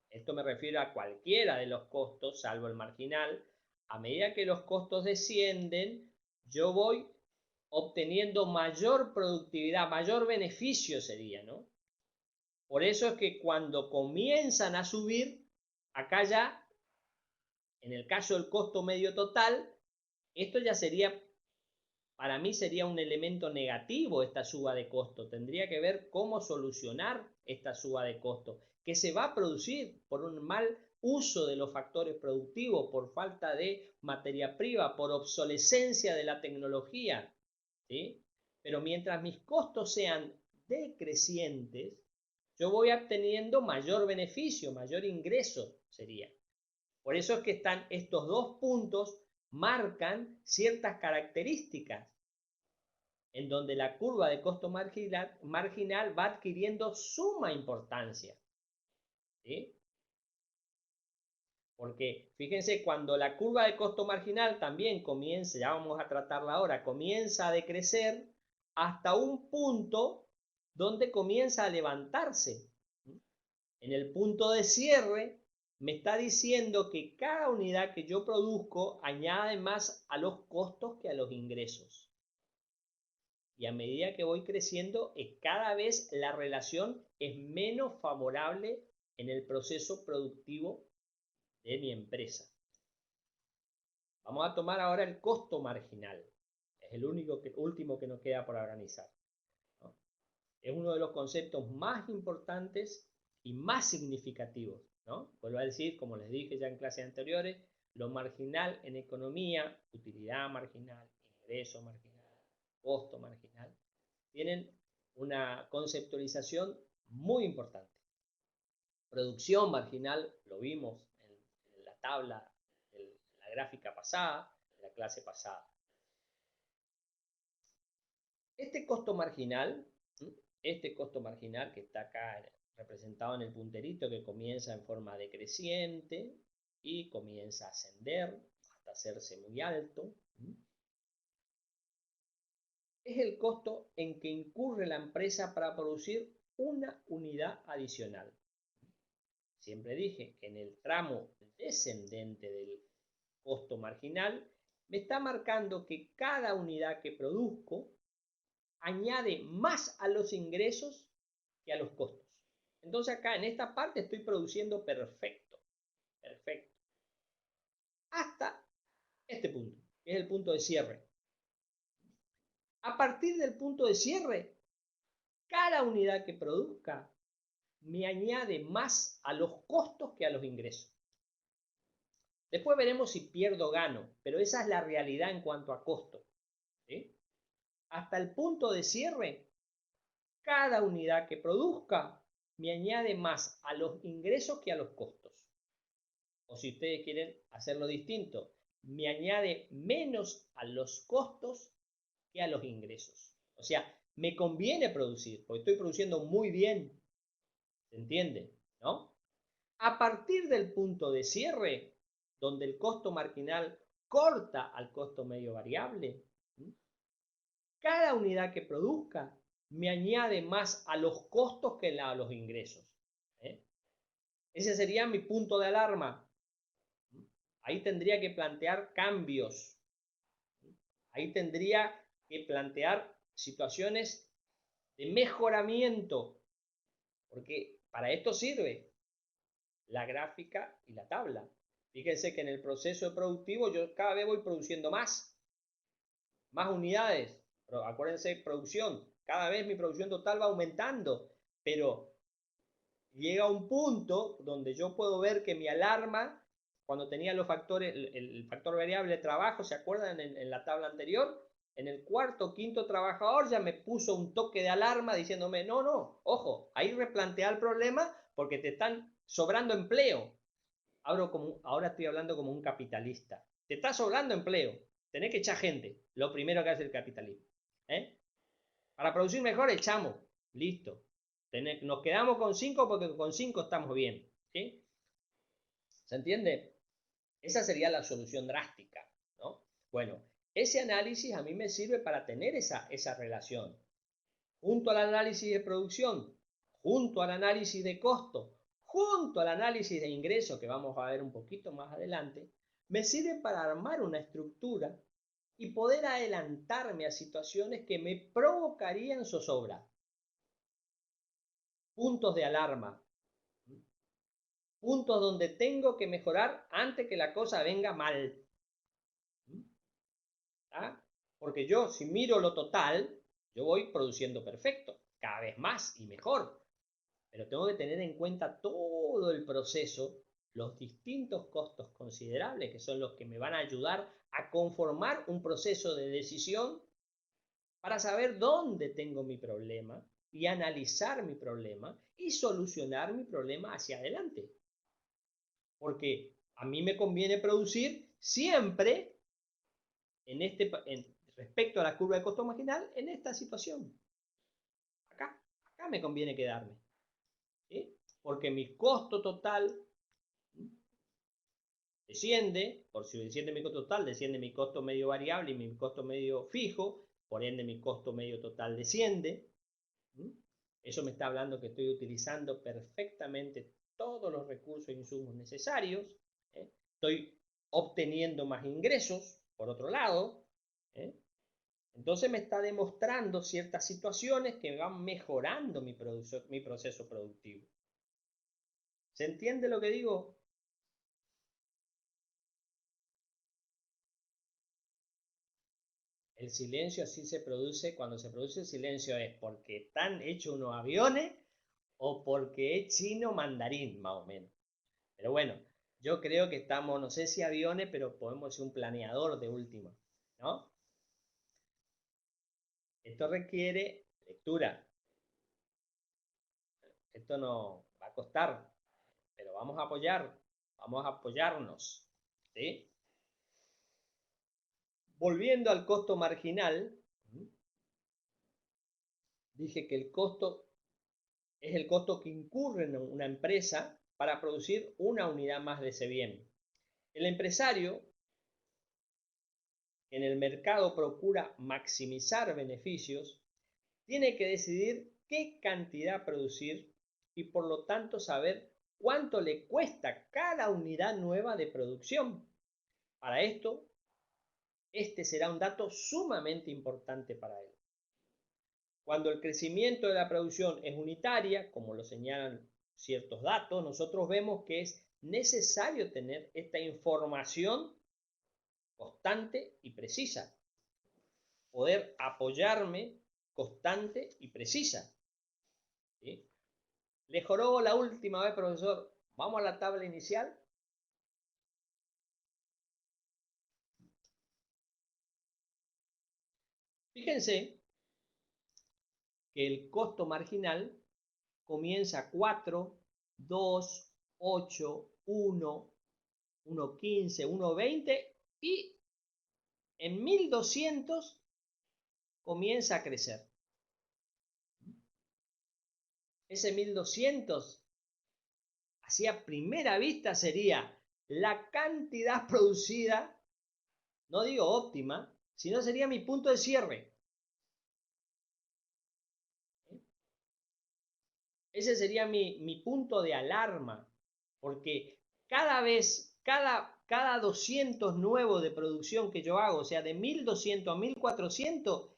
Esto me refiero a cualquiera de los costos, salvo el marginal, a medida que los costos descienden, yo voy obteniendo mayor productividad, mayor beneficio sería, ¿no? Por eso es que cuando comienzan a subir, acá ya, en el caso del costo medio total, esto ya sería, para mí sería un elemento negativo esta suba de costo. Tendría que ver cómo solucionar esta suba de costo, que se va a producir por un mal uso de los factores productivos, por falta de materia prima, por obsolescencia de la tecnología, ¿sí? Pero mientras mis costos sean decrecientes, yo voy obteniendo mayor beneficio, mayor ingreso sería. Por eso es que están estos dos puntos, marcan ciertas características en donde la curva de costo marginal va adquiriendo suma importancia. ¿Sí? Porque fíjense, cuando la curva de costo marginal también comienza, ya vamos a tratarla ahora, comienza a decrecer hasta un punto donde comienza a levantarse. En el punto de cierre me está diciendo que cada unidad que yo produzco añade más a los costos que a los ingresos. Y a medida que voy creciendo, cada vez la relación es menos favorable en el proceso productivo de mi empresa. Vamos a tomar ahora el costo marginal. Es el último que nos queda por organizar, ¿no? Es uno de los conceptos más importantes y más significativos, ¿no? Vuelvo a decir, como les dije ya en clases anteriores, lo marginal en economía, utilidad marginal, ingreso marginal, costo marginal, tienen una conceptualización muy importante. Producción marginal, lo vimos en la tabla, en la gráfica pasada, en la clase pasada. Este costo marginal que está acá representado en el punterito, que comienza en forma decreciente y comienza a ascender hasta hacerse muy alto, es el costo en que incurre la empresa para producir una unidad adicional. Siempre dije que en el tramo descendente del costo marginal me está marcando que cada unidad que produzco añade más a los ingresos que a los costos. Entonces acá en esta parte estoy produciendo perfecto, perfecto, hasta este punto, que es el punto de cierre. A partir del punto de cierre, cada unidad que produzca me añade más a los costos que a los ingresos. Después veremos si pierdo o gano, pero esa es la realidad en cuanto a costo, ¿sí? Hasta el punto de cierre, cada unidad que produzca me añade más a los ingresos que a los costos. O si ustedes quieren hacerlo distinto, me añade menos a los costos que a los ingresos. O sea, me conviene producir, porque estoy produciendo muy bien. ¿Se entiende? ¿No? A partir del punto de cierre, donde el costo marginal corta al costo medio variable, cada unidad que produzca me añade más a los costos que a los ingresos. Ese sería mi punto de alarma. Ahí tendría que plantear cambios. Ahí tendría que plantear situaciones de mejoramiento, porque para esto sirve la gráfica y la tabla. Fíjense que en el proceso productivo yo cada vez voy produciendo más unidades. Pero acuérdense, producción, cada vez mi producción total va aumentando, pero llega un punto donde yo puedo ver que mi alarma, cuando tenía los factores, el factor variable de trabajo, ¿se acuerdan en la tabla anterior? En el cuarto, quinto trabajador ya me puso un toque de alarma diciéndome, no, ojo, ahí replantea el problema porque te están sobrando empleo. Ahora estoy hablando como un capitalista. Te está sobrando empleo, tenés que echar gente, lo primero que hace el capitalismo. Para producir mejor echamos, listo. Nos quedamos con 5 porque con 5 estamos bien. ¿Sí? ¿Se entiende? Esa sería la solución drástica, ¿no? Bueno, ese análisis a mí me sirve para tener esa relación. Junto al análisis de producción, junto al análisis de costo, junto al análisis de ingreso, que vamos a ver un poquito más adelante, me sirve para armar una estructura y poder adelantarme a situaciones que me provocarían zozobra. Puntos de alarma, puntos donde tengo que mejorar antes que la cosa venga mal. ¿Ah? Porque yo, si miro lo total, yo voy produciendo perfecto, cada vez más y mejor. Pero tengo que tener en cuenta todo el proceso, los distintos costos considerables, que son los que me van a ayudar a conformar un proceso de decisión para saber dónde tengo mi problema y analizar mi problema y solucionar mi problema hacia adelante. Porque a mí me conviene producir siempre respecto a la curva de costo marginal en esta situación. Acá me conviene quedarme. ¿Sí? Porque mi costo total desciende, por si desciende mi costo total, desciende mi costo medio variable y mi costo medio fijo, por ende mi costo medio total desciende. Eso me está hablando que estoy utilizando perfectamente todos los recursos e insumos necesarios. Estoy obteniendo más ingresos, por otro lado. Entonces me está demostrando ciertas situaciones que van mejorando mi proceso productivo. ¿Se entiende lo que digo? El silencio así se produce. Cuando se produce el silencio es porque están hechos unos aviones o porque es chino mandarín, más o menos. Pero bueno, yo creo que estamos, no sé si aviones, pero podemos ser un planeador de última, ¿no? Esto requiere lectura. Esto no va a costar, pero vamos a apoyarnos, ¿sí? Volviendo al costo marginal, dije que el costo es el costo que incurre en una empresa para producir una unidad más de ese bien. El empresario que en el mercado procura maximizar beneficios tiene que decidir qué cantidad producir y por lo tanto saber cuánto le cuesta cada unidad nueva de producción. Para esto, este será un dato sumamente importante para él. Cuando el crecimiento de la producción es unitaria, como lo señalan ciertos datos, nosotros vemos que es necesario tener esta información constante y precisa. Poder apoyarme constante y precisa. ¿Sí? ¿Le joró la última vez, profesor? Vamos a la tabla inicial. Fíjense que el costo marginal comienza 4, 2, 8, 1, 1.15, 1.20 y en 1200 comienza a crecer. Ese 1200, así a primera vista, sería la cantidad producida, no digo óptima, sino sería mi punto de cierre. Ese sería mi punto de alarma, porque cada 200 nuevos de producción que yo hago, o sea, de 1200 a 1400,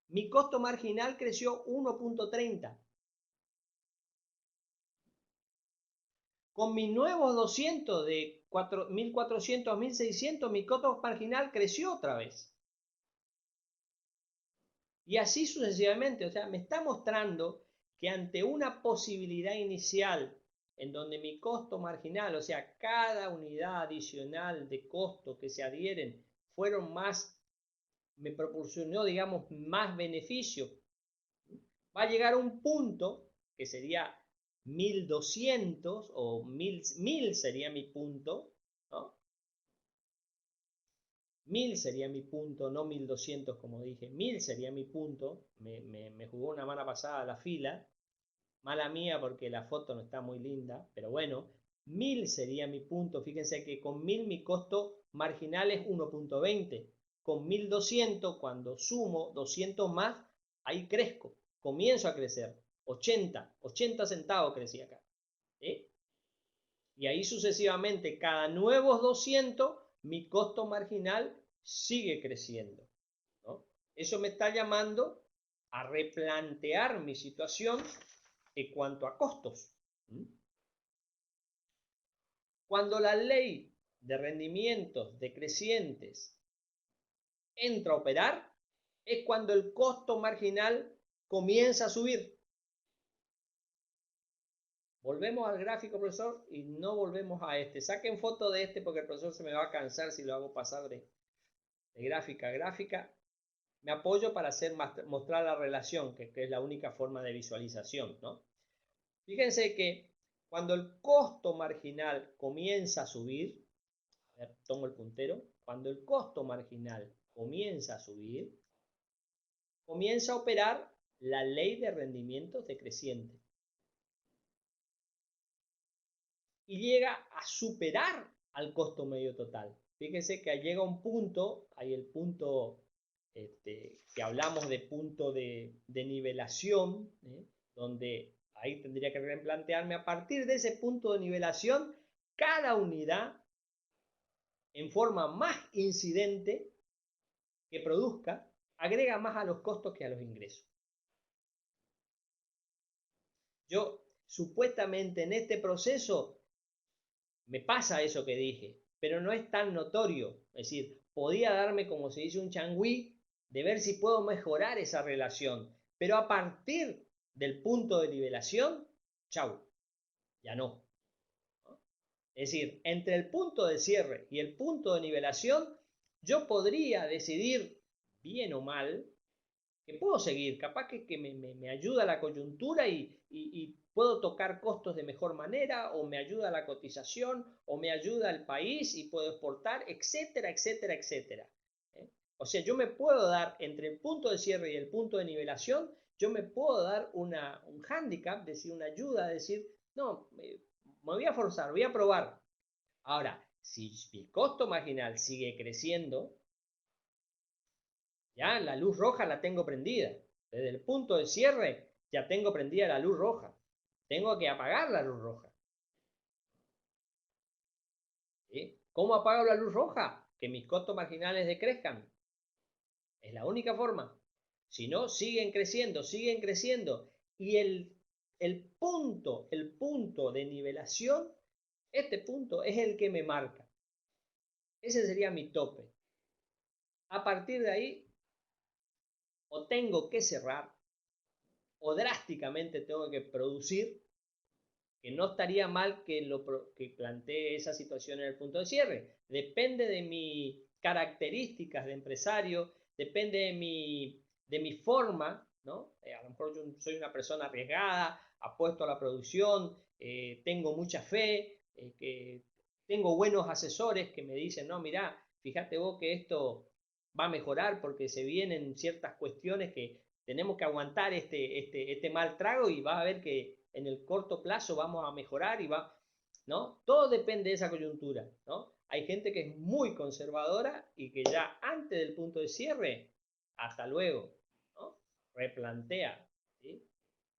mi costo marginal creció 1.30. Con mis nuevos 200 de 1400 a 1600, mi costo marginal creció otra vez. Y así sucesivamente, o sea, me está mostrando que ante una posibilidad inicial en donde mi costo marginal, o sea, cada unidad adicional de costo que se adhieren fueron más, me proporcionó, digamos, más beneficio, va a llegar a un punto que sería 1200 o 1000 sería mi punto, ¿no? 1000 sería mi punto, no 1200 como dije, 1000 sería mi punto. Me jugó una mala pasada a la fila, mala mía porque la foto no está muy linda, pero bueno, 1000 sería mi punto. Fíjense que con 1000 mi costo marginal es 1.20. Con 1200, cuando sumo 200 más, ahí crezco, comienzo a crecer. 80 centavos crecí acá. ¿Sí? Y ahí sucesivamente, cada nuevos 200, mi costo marginal sigue creciendo, ¿no? Eso me está llamando a replantear mi situación en cuanto a costos. Cuando la ley de rendimientos decrecientes entra a operar, es cuando el costo marginal comienza a subir. Volvemos al gráfico, profesor, y no volvemos a este. Saquen foto de este porque el profesor se me va a cansar si lo hago pasar de gráfica a gráfica. me apoyo para mostrar la relación, que es la única forma de visualización, ¿no? Fíjense que cuando el costo marginal comienza a subir, a ver, tomo el puntero, cuando el costo marginal comienza a subir, comienza a operar la ley de rendimientos decreciente. Y llega a superar al costo medio total. Fíjense que llega un punto, hay el punto que hablamos de punto de nivelación, donde ahí tendría que replantearme a partir de ese punto de nivelación, cada unidad en forma más incidente que produzca, agrega más a los costos que a los ingresos. Yo supuestamente en este proceso me pasa eso que dije, pero no es tan notorio. Es decir, podía darme, como se dice, un changüí de ver si puedo mejorar esa relación. Pero a partir del punto de nivelación, chau, ya no. Es decir, entre el punto de cierre y el punto de nivelación, yo podría decidir, bien o mal, que puedo seguir, capaz que me ayuda la coyuntura y puedo tocar costos de mejor manera, o me ayuda la cotización, o me ayuda el país y puedo exportar, etcétera, etcétera, etcétera. O sea, yo me puedo dar entre el punto de cierre y el punto de nivelación, yo me puedo dar un hándicap, decir, una ayuda, decir, no, me voy a forzar, voy a probar. Ahora, si mi costo marginal sigue creciendo, ya la luz roja la tengo prendida. Desde el punto de cierre ya tengo prendida la luz roja. Tengo que apagar la luz roja. ¿Sí? ¿Cómo apago la luz roja? Que mis costos marginales decrezcan. Es la única forma. Si no, siguen creciendo, siguen creciendo. Y el punto de nivelación, este punto es el que me marca. Ese sería mi tope. A partir de ahí, o tengo que cerrar, o drásticamente tengo que producir, que no estaría mal que plantee esa situación en el punto de cierre. Depende de mis características de empresario, depende de mi forma, ¿no? A lo mejor yo soy una persona arriesgada, apuesto a la producción, tengo mucha fe, que tengo buenos asesores que me dicen, no, mirá, fíjate vos que esto va a mejorar porque se vienen ciertas cuestiones que tenemos que aguantar este mal trago y vas a ver que en el corto plazo vamos a mejorar y va, ¿no? Todo depende de esa coyuntura, ¿no? Hay gente que es muy conservadora y que ya antes del punto de cierre, hasta luego, ¿no? Replantea, ¿sí?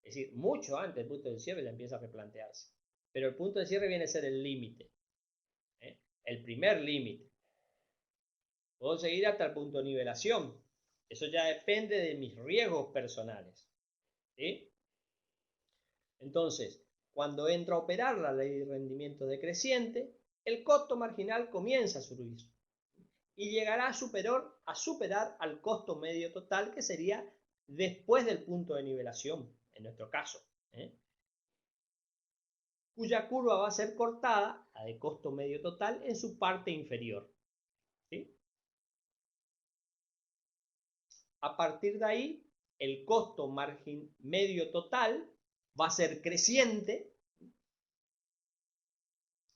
Es decir, mucho antes del punto de cierre ya empieza a replantearse. Pero el punto de cierre viene a ser el límite, ¿eh? El primer límite. Puedo seguir hasta el punto de nivelación. Eso ya depende de mis riesgos personales, ¿sí? Entonces, cuando entra a operar la ley de rendimiento decreciente, el costo marginal comienza a subir y llegará a superar al costo medio total, que sería después del punto de nivelación, en nuestro caso, cuya curva va a ser cortada, la de costo medio total, en su parte inferior, ¿sí? A partir de ahí, el costo medio total va a ser creciente,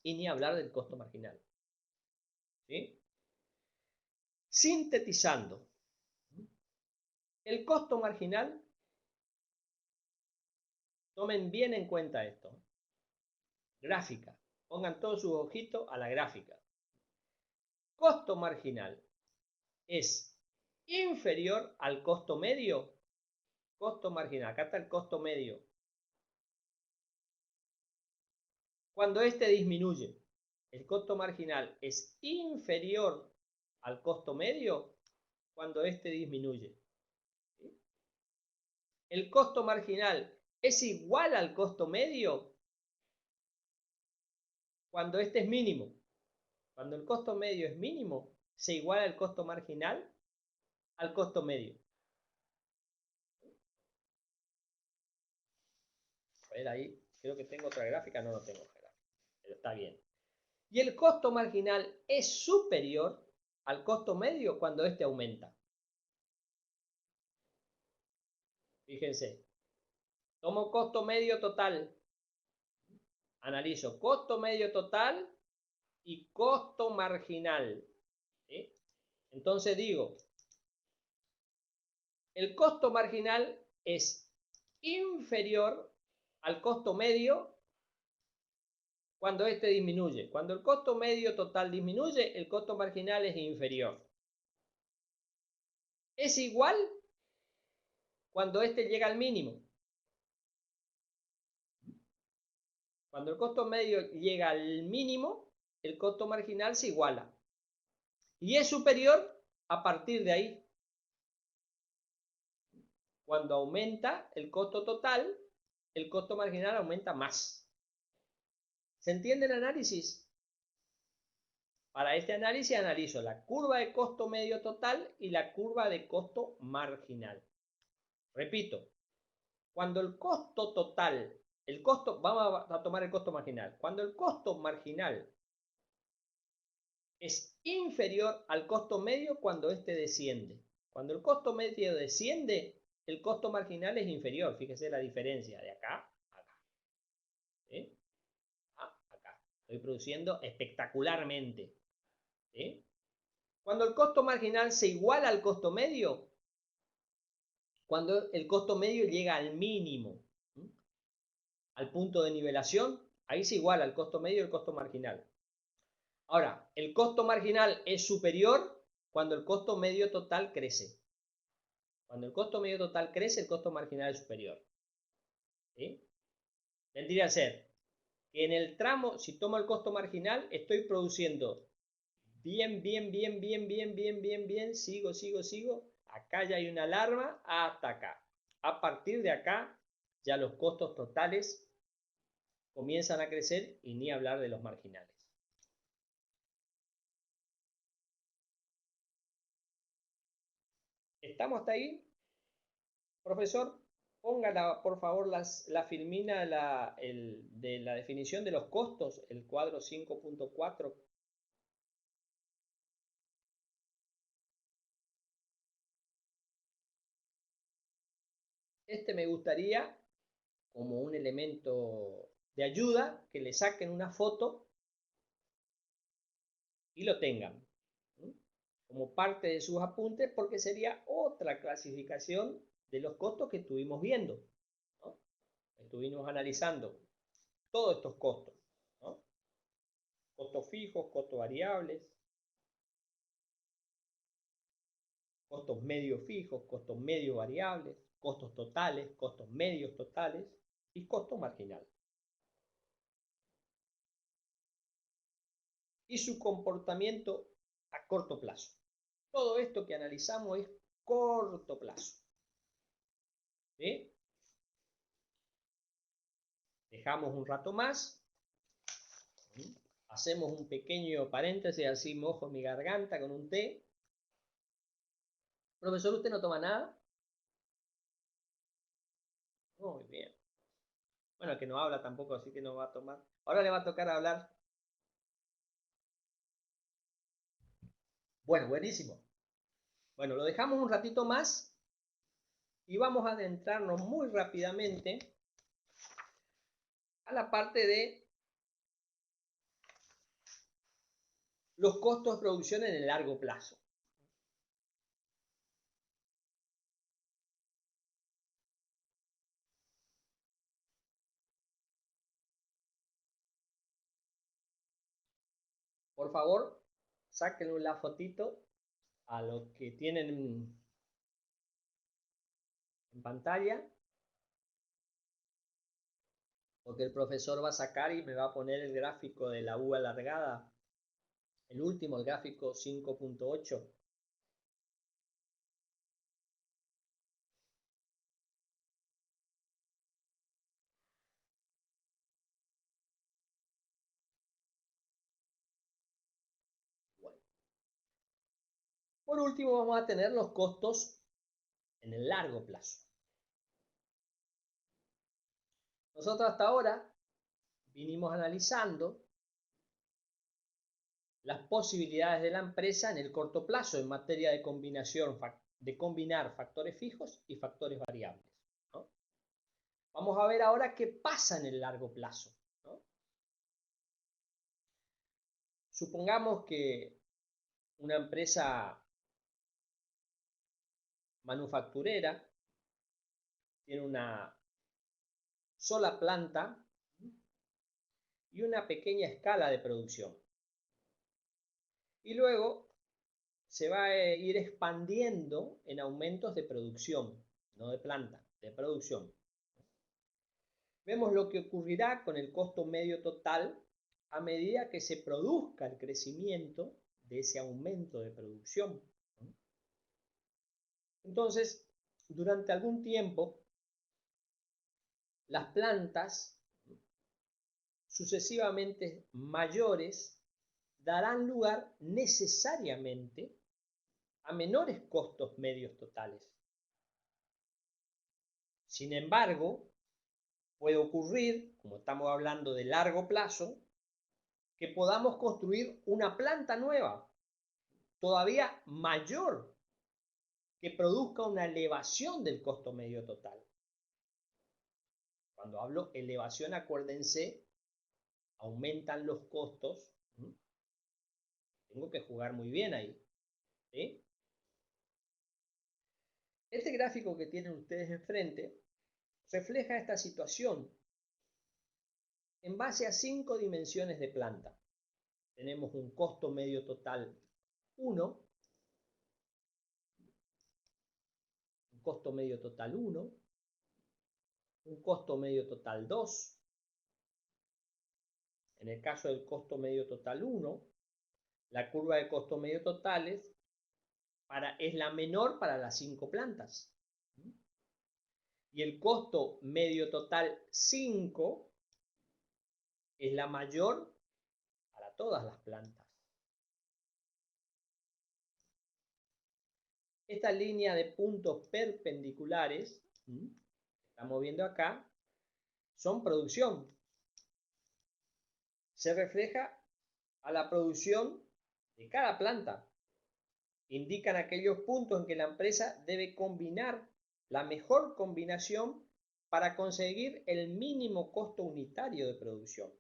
y ni hablar del costo marginal, ¿sí? Sintetizando, el costo marginal, tomen bien en cuenta esto, gráfica, pongan todos sus ojitos a la gráfica. Costo marginal es inferior al costo medio. Costo marginal, acá está el costo medio. Cuando este disminuye, el costo marginal es inferior al costo medio cuando este disminuye. El costo marginal es igual al costo medio cuando este es mínimo. Cuando el costo medio es mínimo, se iguala el costo marginal al costo medio. A ver ahí, creo que tengo otra gráfica, no tengo gráfica, pero está bien. Y el costo marginal es superior al costo medio cuando este aumenta. Fíjense, tomo costo medio total, analizo costo medio total y costo marginal. ¿Sí? Entonces digo, el costo marginal es inferior al costo medio cuando este disminuye. Cuando el costo medio total disminuye, el costo marginal es inferior. Es igual cuando este llega al mínimo. Cuando el costo medio llega al mínimo, el costo marginal se iguala. Y es superior a partir de ahí. Cuando aumenta el costo total, el costo marginal aumenta más. ¿Se entiende el análisis? Para este análisis analizo la curva de costo medio total y la curva de costo marginal. Repito, cuando el costo total, vamos a tomar el costo marginal. Cuando el costo marginal es inferior al costo medio cuando este desciende. Cuando el costo medio desciende, el costo marginal es inferior. Fíjese la diferencia de acá a acá. ¿Sí? Acá. Estoy produciendo espectacularmente. ¿Sí? Cuando el costo marginal se iguala al costo medio, cuando el costo medio llega al mínimo, ¿sí? Al punto de nivelación, ahí se iguala el costo medio y el costo marginal. Ahora, el costo marginal es superior cuando el costo medio total crece. Cuando el costo medio total crece, el costo marginal es superior. ¿Sí? Vendría a ser que en el tramo, si tomo el costo marginal, estoy produciendo bien, sigo. Acá ya hay una alarma hasta acá. A partir de acá, ya los costos totales comienzan a crecer y ni hablar de los marginales. ¿Estamos hasta ahí? Profesor, póngala por favor la filmina de la definición de los costos, el cuadro 5.4. Este me gustaría, como un elemento de ayuda, que le saquen una foto y lo tengan, ¿sí? Como parte de sus apuntes, porque sería otra clasificación de los costos que estuvimos viendo, ¿no? Estuvimos analizando todos estos costos, ¿no? Costos fijos, costos variables, costos medios fijos, costos medios variables, costos totales, costos medios totales y costo marginal. Y su comportamiento a corto plazo. Todo esto que analizamos es corto plazo. ¿Sí? Dejamos un rato más. ¿Sí? Hacemos un pequeño paréntesis, así mojo mi garganta con un té. Profesor, ¿usted no toma nada? Muy bien. Bueno, que no habla tampoco, así que no va a tomar. Ahora le va a tocar hablar. Bueno, buenísimo. Bueno, lo dejamos un ratito más y vamos a adentrarnos muy rápidamente a la parte de los costos de producción en el largo plazo. Por favor, sáquenle la fotito a los que tienen en pantalla, porque el profesor va a sacar y me va a poner el gráfico de la U alargada, el último, el gráfico 5.8. Bueno. Por último, vamos a tener los costos en el largo plazo. Nosotros hasta ahora vinimos analizando las posibilidades de la empresa en el corto plazo en materia de combinación, de combinar factores fijos y factores variables. Vamos a ver ahora qué pasa en el largo plazo, ¿no? Supongamos que una empresa manufacturera tiene una sola planta y una pequeña escala de producción. Y luego se va a ir expandiendo en aumentos de producción, no de planta, de producción. Vemos lo que ocurrirá con el costo medio total a medida que se produzca el crecimiento de ese aumento de producción. Entonces, durante algún tiempo, las plantas sucesivamente mayores darán lugar necesariamente a menores costos medios totales. Sin embargo, puede ocurrir, como estamos hablando de largo plazo, que podamos construir una planta nueva, todavía mayor, que produzca una elevación del costo medio total. Cuando hablo elevación, acuérdense, aumentan los costos. Tengo que jugar muy bien ahí, ¿sí? Este gráfico que tienen ustedes enfrente refleja esta situación en base a 5 dimensiones de planta. Tenemos un costo medio total 1, un costo medio total 1, un costo medio total 2. En el caso del costo medio total 1, la curva de costo medio totales es la menor para las 5 plantas. Y el costo medio total 5 es la mayor para todas las plantas. Esta línea de puntos perpendiculares, que estamos viendo acá, son producción. Se refleja a la producción de cada planta. Indican aquellos puntos en que la empresa debe combinar la mejor combinación para conseguir el mínimo costo unitario de producción.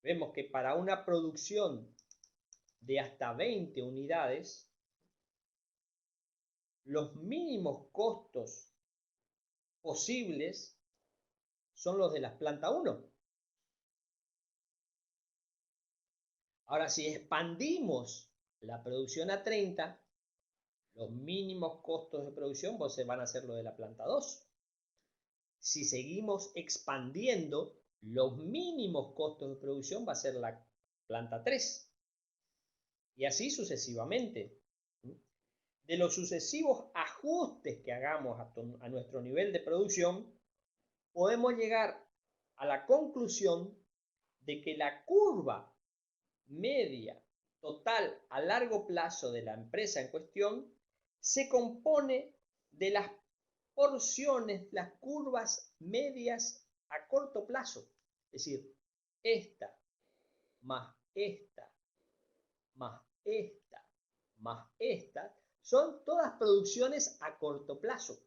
Vemos que para una producción de hasta 20 unidades, los mínimos costos posibles son los de la planta 1. Ahora, si expandimos la producción a 30, los mínimos costos de producción van a ser los de la planta 2. Si seguimos expandiendo, los mínimos costos de producción va a ser la planta 3. Y así sucesivamente. De los sucesivos ajustes que hagamos a nuestro nivel de producción, podemos llegar a la conclusión de que la curva media total a largo plazo de la empresa en cuestión se compone de las porciones, las curvas medias a corto plazo. Es decir, esta, más esta, más esta, más esta, son todas producciones a corto plazo,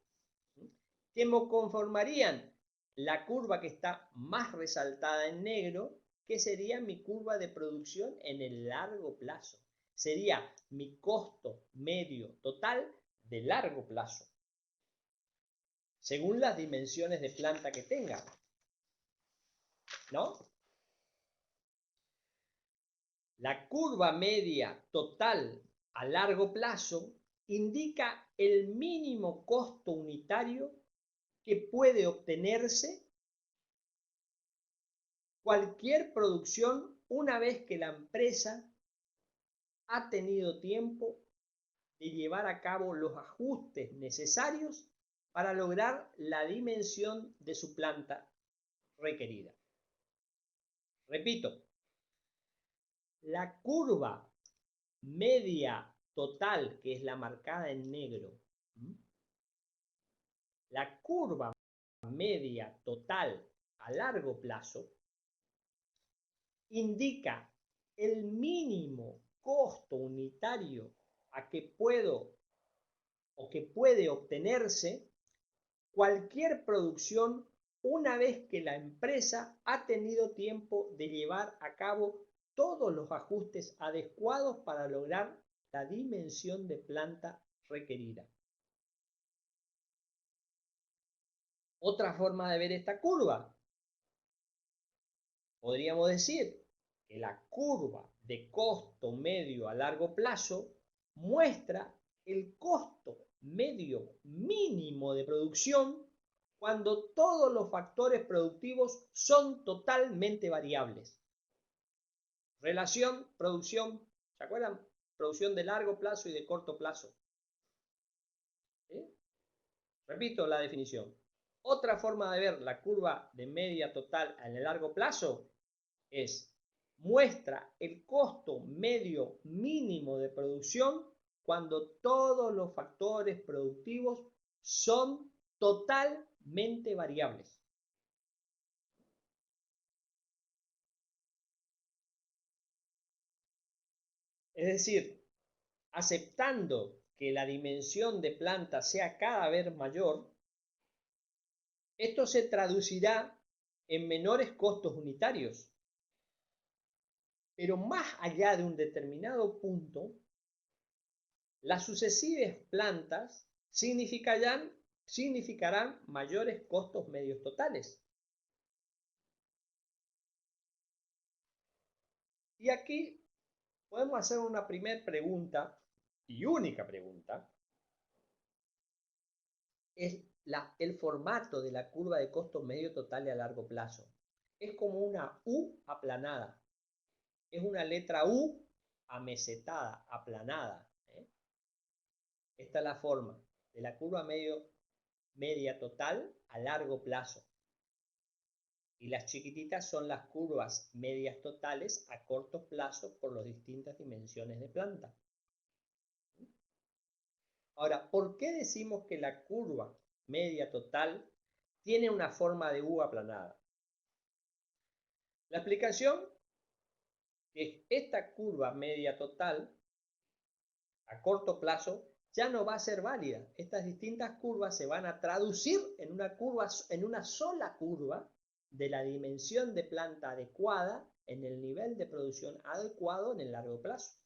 que conformarían la curva que está más resaltada en negro, que sería mi curva de producción en el largo plazo. Sería mi costo medio total de largo plazo, según las dimensiones de planta que tenga, ¿no? La curva media total a largo plazo indica el mínimo costo unitario que puede obtenerse cualquier producción una vez que la empresa ha tenido tiempo de llevar a cabo los ajustes necesarios para lograr la dimensión de su planta requerida. Repito, la curva media total, que es la marcada en negro, la curva media total a largo plazo indica el mínimo costo unitario a que puedo o que puede obtenerse cualquier producción una vez que la empresa ha tenido tiempo de llevar a cabo todos los ajustes adecuados para lograr la dimensión de planta requerida. Otra forma de ver esta curva, podríamos decir que la curva de costo medio a largo plazo muestra el costo medio mínimo de producción cuando todos los factores productivos son totalmente variables. Relación, producción, ¿se acuerdan? Producción de largo plazo y de corto plazo. ¿Sí? Repito la definición. Otra forma de ver la curva de media total en el largo plazo es muestra el costo medio mínimo de producción cuando todos los factores productivos son totalmente variables. Es decir, aceptando que la dimensión de planta sea cada vez mayor, esto se traducirá en menores costos unitarios. Pero más allá de un determinado punto, las sucesivas plantas significarán mayores costos medios totales. Y aquí podemos hacer una primera pregunta y única pregunta. Es el formato de la curva de costo medio total y a largo plazo. Es como una U aplanada. Es una letra U amesetada, aplanada. Esta es la forma de la curva media total a largo plazo. Y las chiquititas son las curvas medias totales a corto plazo por las distintas dimensiones de planta. Ahora, ¿por qué decimos que la curva media total tiene una forma de U aplanada? La explicación es que esta curva media total a corto plazo ya no va a ser válida. Estas distintas curvas se van a traducir en una sola curva de la dimensión de planta adecuada en el nivel de producción adecuado en el largo plazo.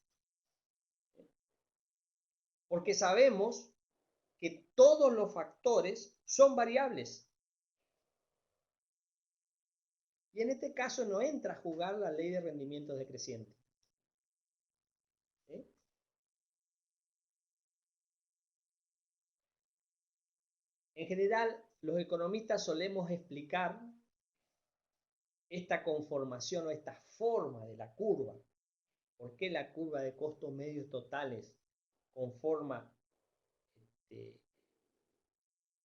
Porque sabemos que todos los factores son variables. Y en este caso no entra a jugar la ley de rendimientos decrecientes. ¿Sí? En general, los economistas solemos explicar esta conformación o esta forma de la curva. ¿Por qué la curva de costos medios totales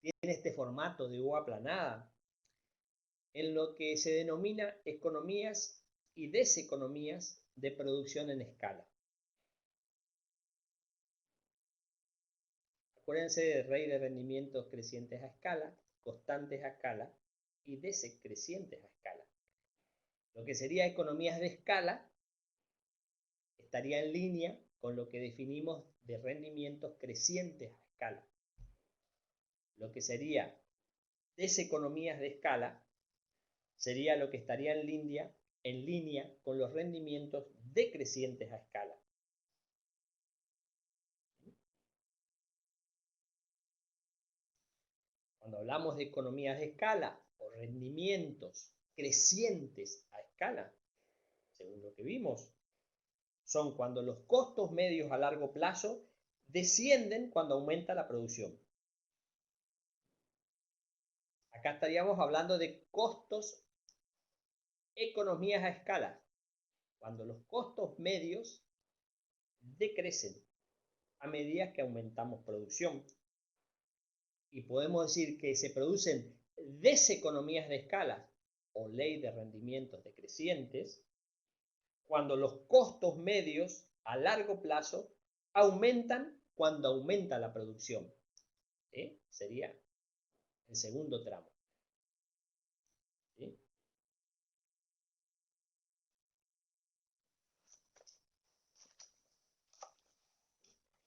tiene este formato de U aplanada? En lo que se denomina economías y deseconomías de producción en escala. Acuérdense del rey de rendimientos crecientes a escala, constantes a escala y decrecientes a escala. Lo que sería economías de escala estaría en línea con lo que definimos de rendimientos crecientes a escala. Lo que sería deseconomías de escala sería lo que estaría en línea con los rendimientos decrecientes a escala. Cuando hablamos de economías de escala o rendimientos crecientes a escala, según lo que vimos, son cuando los costos medios a largo plazo descienden cuando aumenta la producción. Acá estaríamos hablando de costos, economías a escala, cuando los costos medios decrecen a medida que aumentamos producción. Y podemos decir que se producen deseconomías de escala o ley de rendimientos decrecientes cuando los costos medios a largo plazo aumentan cuando aumenta la producción. Sería el segundo tramo. ¿Sí?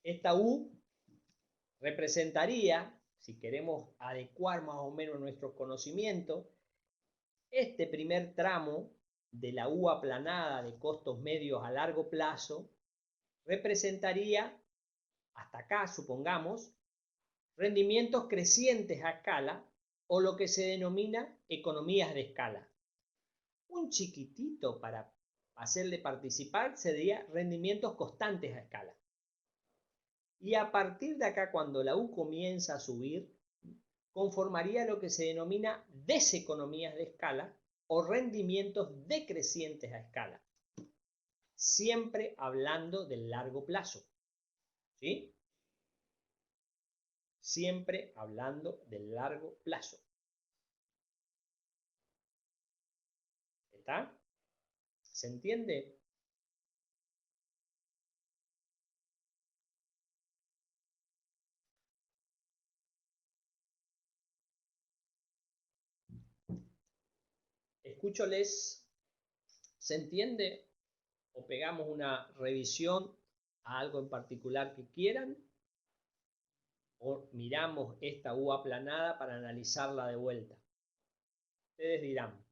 Esta U representaría, si queremos adecuar más o menos nuestro conocimiento, este primer tramo de la U aplanada de costos medios a largo plazo representaría, hasta acá supongamos, rendimientos crecientes a escala o lo que se denomina economías de escala. Un chiquitito para hacerle participar sería rendimientos constantes a escala. Y a partir de acá, cuando la U comienza a subir, conformaría lo que se denomina deseconomías de escala o rendimientos decrecientes a escala. Siempre hablando del largo plazo. ¿Sí? Siempre hablando del largo plazo. ¿Está? ¿Se entiende? Escúcholes, ¿se entiende? O pegamos una revisión a algo en particular que quieran, o miramos esta U aplanada para analizarla de vuelta. Ustedes dirán.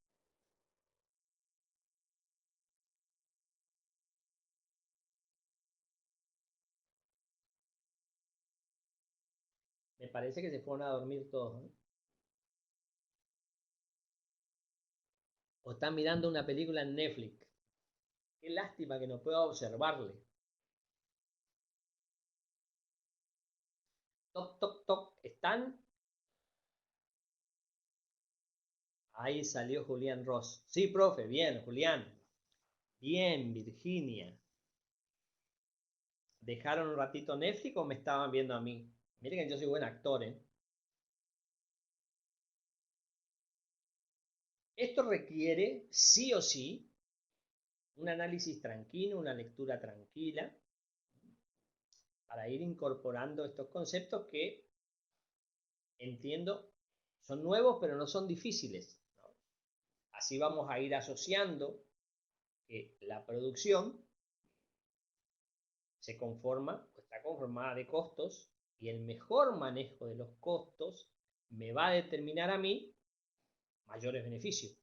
Me parece que se fueron a dormir todos, ¿no? O están mirando una película en Netflix. Qué lástima que no pueda observarle. Toc, toc, toc. ¿Están? Ahí salió Julián Ross. Sí, profe, bien, Julián. Bien, Virginia. ¿Dejaron un ratito Netflix o me estaban viendo a mí? Miren que yo soy buen actor, ¿eh? Esto requiere, sí o sí, un análisis tranquilo, una lectura tranquila, para ir incorporando estos conceptos que entiendo son nuevos, pero no son difíciles, ¿no? Así vamos a ir asociando que la producción se conforma o está conformada de costos y el mejor manejo de los costos me va a determinar a mí mayores beneficios.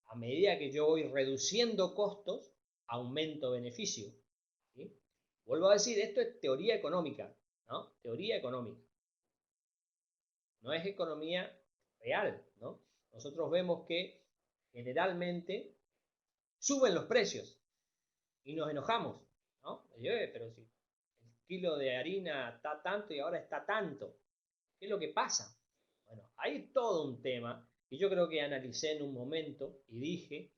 A medida que yo voy reduciendo costos, aumento beneficio. ¿Sí? Vuelvo a decir, esto es teoría económica, ¿no? Teoría económica. No es economía real, ¿no? Nosotros vemos que generalmente suben los precios y nos enojamos, ¿no? Pero si el kilo de harina está tanto y ahora está tanto, ¿qué es lo que pasa? Bueno, hay todo un tema y yo creo que analicé en un momento y dije,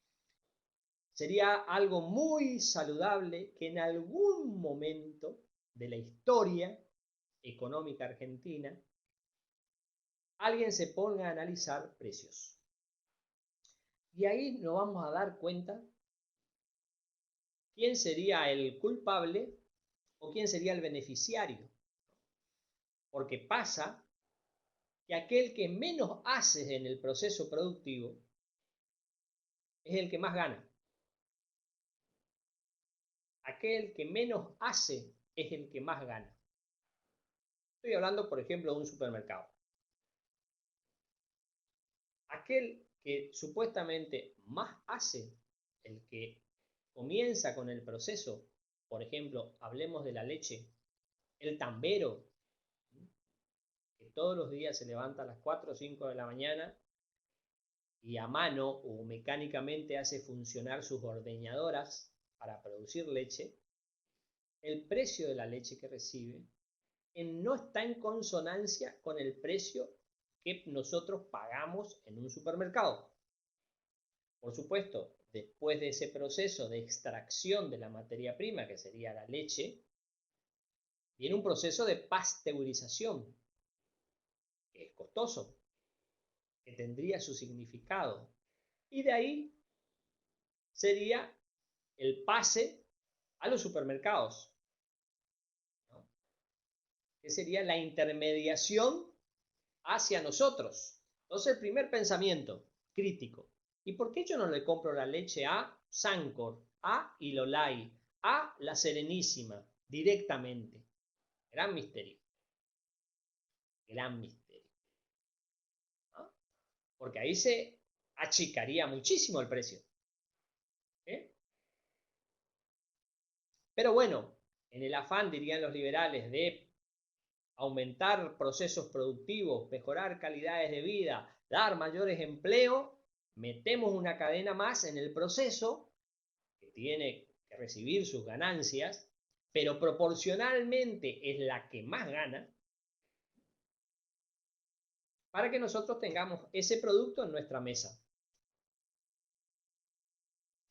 sería algo muy saludable que en algún momento de la historia económica argentina alguien se ponga a analizar precios. Y ahí nos vamos a dar cuenta quién sería el culpable o quién sería el beneficiario. Porque pasa que aquel que menos hace en el proceso productivo es el que más gana. Aquel que menos hace es el que más gana. Estoy hablando, por ejemplo, de un supermercado. Aquel que supuestamente más hace, el que comienza con el proceso, por ejemplo, hablemos de la leche, el tambero, que todos los días se levanta a las 4 o 5 de la mañana y a mano o mecánicamente hace funcionar sus ordeñadoras para producir leche, el precio de la leche que recibe no está en consonancia con el precio que nosotros pagamos en un supermercado. Por supuesto, después de ese proceso de extracción de la materia prima, que sería la leche, viene un proceso de pasteurización, que es costoso, que tendría su significado. Y de ahí sería el pase a los supermercados, ¿no? Que sería la intermediación hacia nosotros. Entonces, el primer pensamiento crítico, ¿y por qué yo no le compro la leche a Sancor, a Ilolai, a La Serenísima directamente? Gran misterio. Gran misterio, ¿no? Porque ahí se achicaría muchísimo el precio. ¿Eh? Pero bueno, en el afán, dirían los liberales, de aumentar procesos productivos, mejorar calidades de vida, dar mayores empleos, metemos una cadena más en el proceso que tiene que recibir sus ganancias, pero proporcionalmente es la que más gana, para que nosotros tengamos ese producto en nuestra mesa.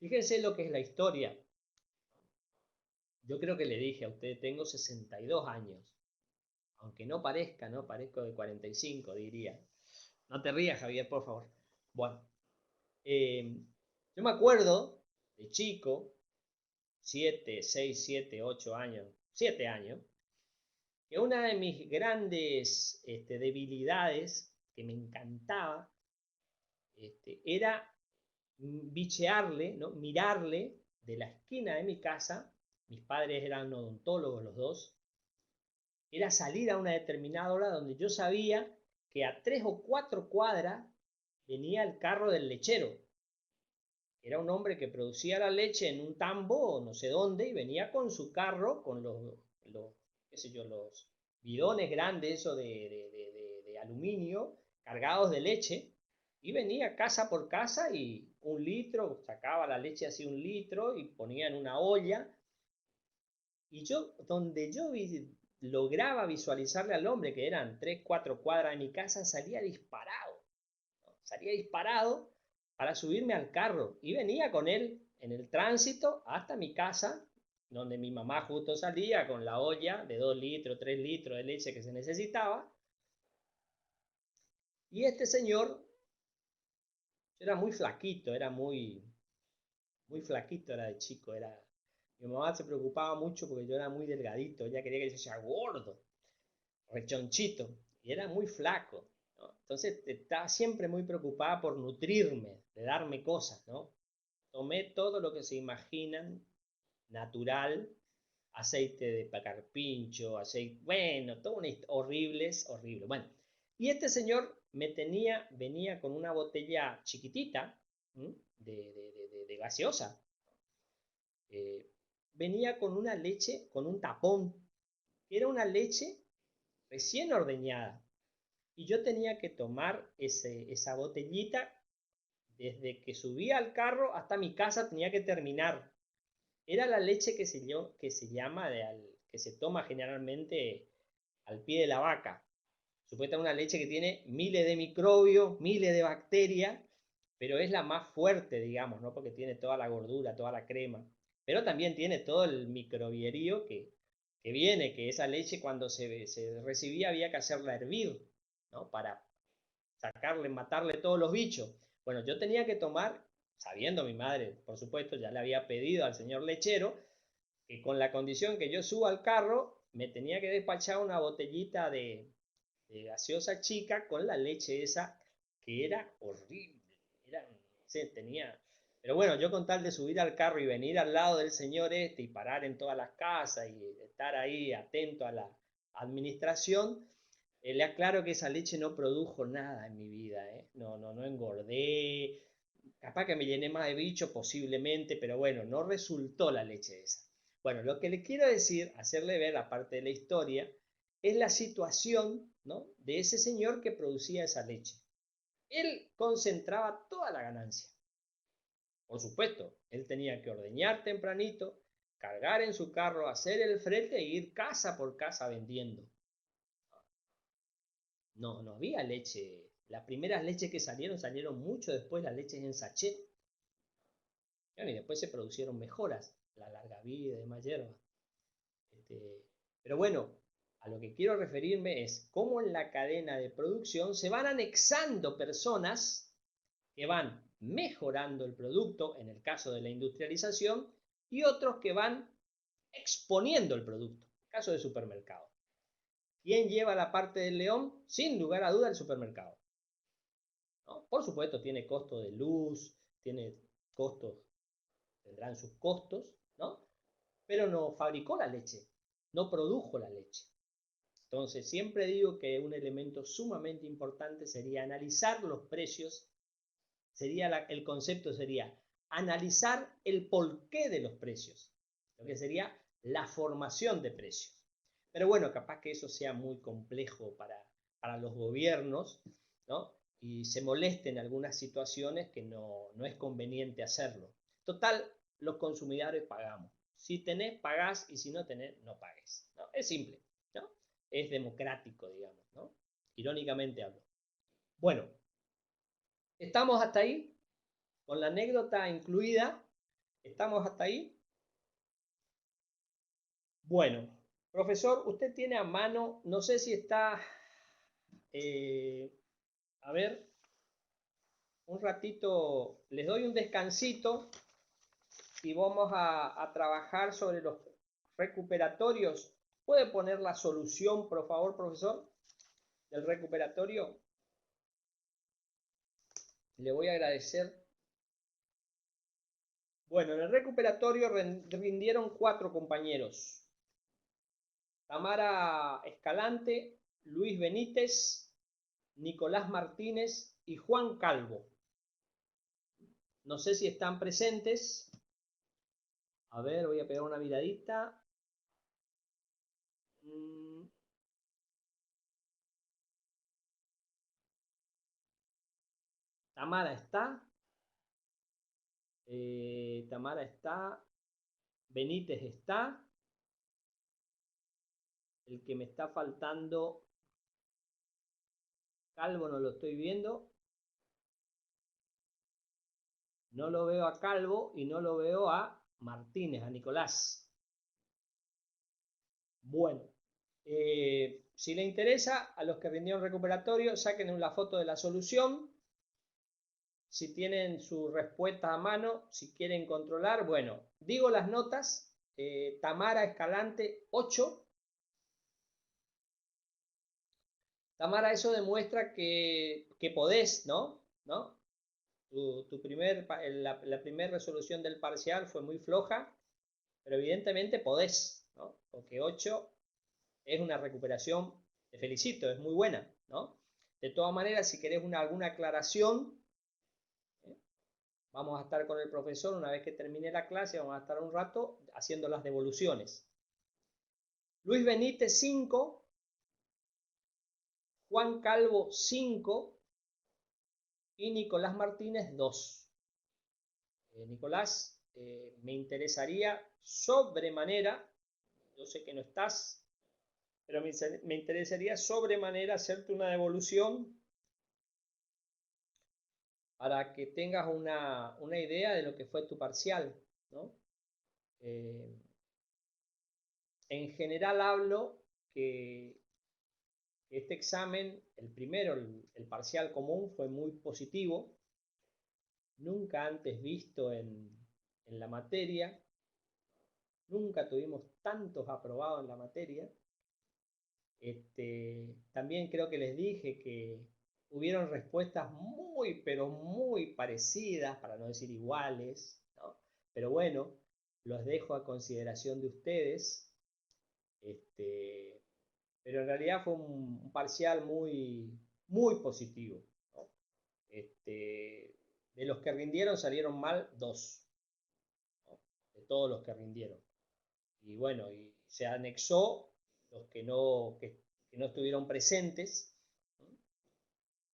Fíjense lo que es la historia. Yo creo que le dije a usted, tengo 62 años. Aunque no parezca, ¿no? Parezco de 45, diría. No te rías, Javier, por favor. Bueno, yo me acuerdo de chico, 7, 6, 7, 8 años, 7 años, que una de mis grandes debilidades, que me encantaba, era bichearle, ¿no? Mirarle de la esquina de mi casa. Mis padres eran odontólogos los dos. Era salir a una determinada hora donde yo sabía que a 3 o 4 cuadras venía el carro del lechero. Era un hombre que producía la leche en un tambo, no sé dónde, y venía con su carro, con qué sé yo, los bidones grandes, eso de aluminio, cargados de leche, y venía casa por casa y 1 litro, sacaba la leche así 1 litro y ponía en una olla. Y yo, donde yo lograba visualizarle al hombre, que eran 3, 4 cuadras de mi casa, salía disparado, ¿no? Salía disparado para subirme al carro y venía con él en el tránsito hasta mi casa, donde mi mamá justo salía con la olla de 2 litros, 3 litros de leche que se necesitaba. Y este señor era muy flaquito, era muy flaquito, era de chico, mi mamá se preocupaba mucho porque yo era muy delgadito, ella quería que yo sea gordo, rechonchito, y era muy flaco, ¿no? Entonces estaba siempre muy preocupada por nutrirme, de darme cosas, ¿no? Tomé todo lo que se imaginan, natural, aceite de carpincho, aceite, bueno, todo horribles, horribles. Bueno, y este señor venía con una botella chiquitita, de gaseosa. Venía con una leche, con un tapón, que era una leche recién ordeñada. Y yo tenía que tomar esa botellita desde que subía al carro hasta mi casa, tenía que terminar. Era la leche que se llama, que se toma generalmente al pie de la vaca. Supuestamente una leche que tiene miles de microbios, miles de bacterias, pero es la más fuerte, digamos, ¿no? Porque tiene toda la gordura, toda la crema. Pero también tiene todo el microbierío que viene, que esa leche cuando se recibía había que hacerla hervir, ¿no? Para sacarle, matarle todos los bichos. Bueno, yo tenía que tomar, sabiendo mi madre, por supuesto, ya le había pedido al señor lechero, que con la condición que yo suba al carro, me tenía que despachar una botellita de gaseosa chica con la leche esa, que era horrible. Era, sí, tenía... Pero bueno, yo con tal de subir al carro y venir al lado del señor y parar en todas las casas y estar ahí atento a la administración, le aclaro que esa leche no produjo nada en mi vida, ¿eh? No engordé, capaz que me llené más de bicho posiblemente, pero bueno, no resultó la leche esa. Bueno, lo que le quiero decir, hacerle ver la parte de la historia, es la situación, ¿no?, de ese señor que producía esa leche. Él concentraba toda la ganancia. Por supuesto, él tenía que ordeñar tempranito, cargar en su carro, hacer el frete e ir casa por casa vendiendo. No había leche. Las primeras leches que salieron mucho después, las leches en sachet. Y después se produjeron mejoras, la larga vida y demás hierbas. Pero bueno, a lo que quiero referirme es cómo en la cadena de producción se van anexando personas que van mejorando el producto, en el caso de la industrialización, y otros que van exponiendo el producto, en el caso de supermercado. ¿Quién lleva la parte del león? Sin lugar a duda el supermercado, ¿no? Por supuesto tiene costo de luz, tiene costos, tendrán sus costos, ¿no? Pero no fabricó la leche, no produjo la leche. Entonces, siempre digo que un elemento sumamente importante sería analizar los precios, el concepto sería analizar el porqué de los precios, lo que sería la formación de precios. Pero bueno, capaz que eso sea muy complejo para los gobiernos, ¿no? Y se molesten en algunas situaciones que no es conveniente hacerlo. Total, los consumidores pagamos. Si tenés, pagás, y si no tenés, no pagues, ¿no? Es simple, ¿no? Es democrático, digamos, ¿no? Irónicamente hablo. Bueno, ¿estamos hasta ahí? Con la anécdota incluida, ¿estamos hasta ahí? Bueno, profesor, usted tiene a mano, no sé si está, a ver, un ratito, les doy un descansito y vamos a trabajar sobre los recuperatorios. ¿Puede poner la solución, por favor, profesor, del recuperatorio? Le voy a agradecer. Bueno, en el recuperatorio rindieron 4 compañeros. Tamara Escalante, Luis Benítez, Nicolás Martínez y Juan Calvo. No sé si están presentes. A ver, voy a pegar una miradita. Tamara está. Tamara está. Benítez está. El que me está faltando, Calvo, no lo estoy viendo. No lo veo a Calvo y no lo veo a Martínez, a Nicolás. Bueno, si le interesa, a los que rindieron recuperatorio, saquen la foto de la solución. Si tienen su respuesta a mano, si quieren controlar, bueno, digo las notas. Tamara Escalante, 8. Tamara, eso demuestra que podés, ¿no? La primera resolución del parcial fue muy floja, pero evidentemente podés, ¿no? Porque 8 es una recuperación, te felicito, es muy buena, ¿no? De todas maneras, si querés alguna aclaración, vamos a estar con el profesor una vez que termine la clase, vamos a estar un rato haciendo las devoluciones. Luis Benítez, 5. Juan Calvo, 5. Y Nicolás Martínez, 2. Nicolás, me interesaría sobremanera, yo sé que no estás, pero me interesaría sobremanera hacerte una devolución para que tengas una idea de lo que fue tu parcial, ¿no? En general hablo que este examen, el primero, el parcial común, fue muy positivo, nunca antes visto en la materia, nunca tuvimos tantos aprobados en la materia. También creo que les dije que hubieron respuestas muy, pero muy parecidas, para no decir iguales, ¿no? Pero bueno, los dejo a consideración de ustedes. Pero en realidad fue un parcial muy, muy positivo, ¿no? De los que rindieron salieron mal 2, ¿no? De todos los que rindieron. Y bueno, y se anexó los que no estuvieron presentes, ¿no?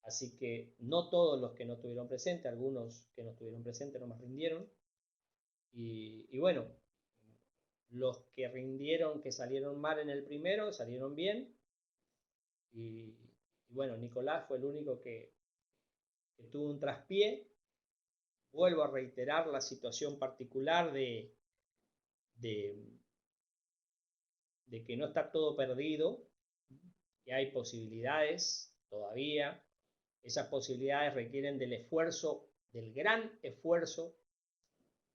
Así que no todos los que no estuvieron presentes, algunos que no estuvieron presentes no más rindieron. Y bueno, los que rindieron, que salieron mal en el primero, salieron bien. Y bueno, Nicolás fue el único que tuvo un traspié. Vuelvo a reiterar la situación particular de que no está todo perdido, que hay posibilidades todavía. Esas posibilidades requieren del esfuerzo, del gran esfuerzo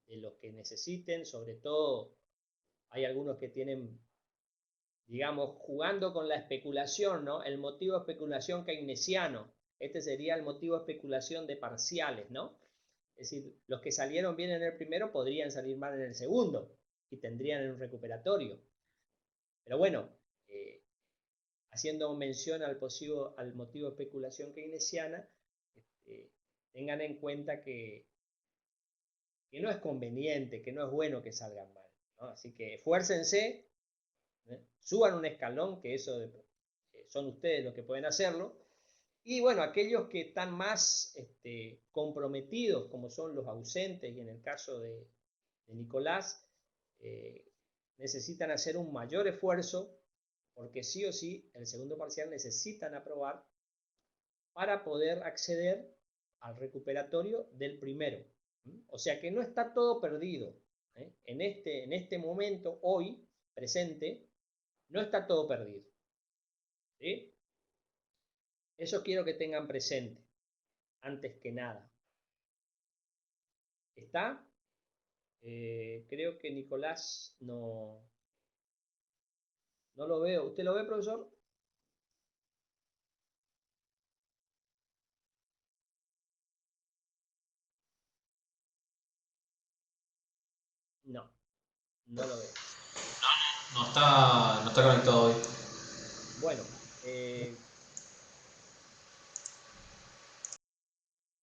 de los que necesiten. Sobre todo hay algunos que tienen, digamos, jugando con la especulación, ¿no? El motivo de especulación keynesiano. Este sería el motivo de especulación de parciales, ¿no? Es decir, los que salieron bien en el primero podrían salir mal en el segundo y tendrían un recuperatorio. Pero bueno, haciendo mención al motivo de especulación keynesiana, tengan en cuenta que no es conveniente, que no es bueno que salgan mal, ¿no? Así que esfuércense, suban un escalón, que eso son ustedes los que pueden hacerlo. Y bueno, aquellos que están más comprometidos, como son los ausentes, y en el caso de Nicolás, necesitan hacer un mayor esfuerzo, porque sí o sí, el segundo parcial necesitan aprobar para poder acceder al recuperatorio del primero. O sea que no está todo perdido. En este momento, hoy, presente, no está todo perdido. ¿Sí? Eso quiero que tengan presente, antes que nada. ¿Está? Creo que Nicolás no lo veo. ¿Usted lo ve, profesor? No, no lo veo. No está conectado hoy. Bueno,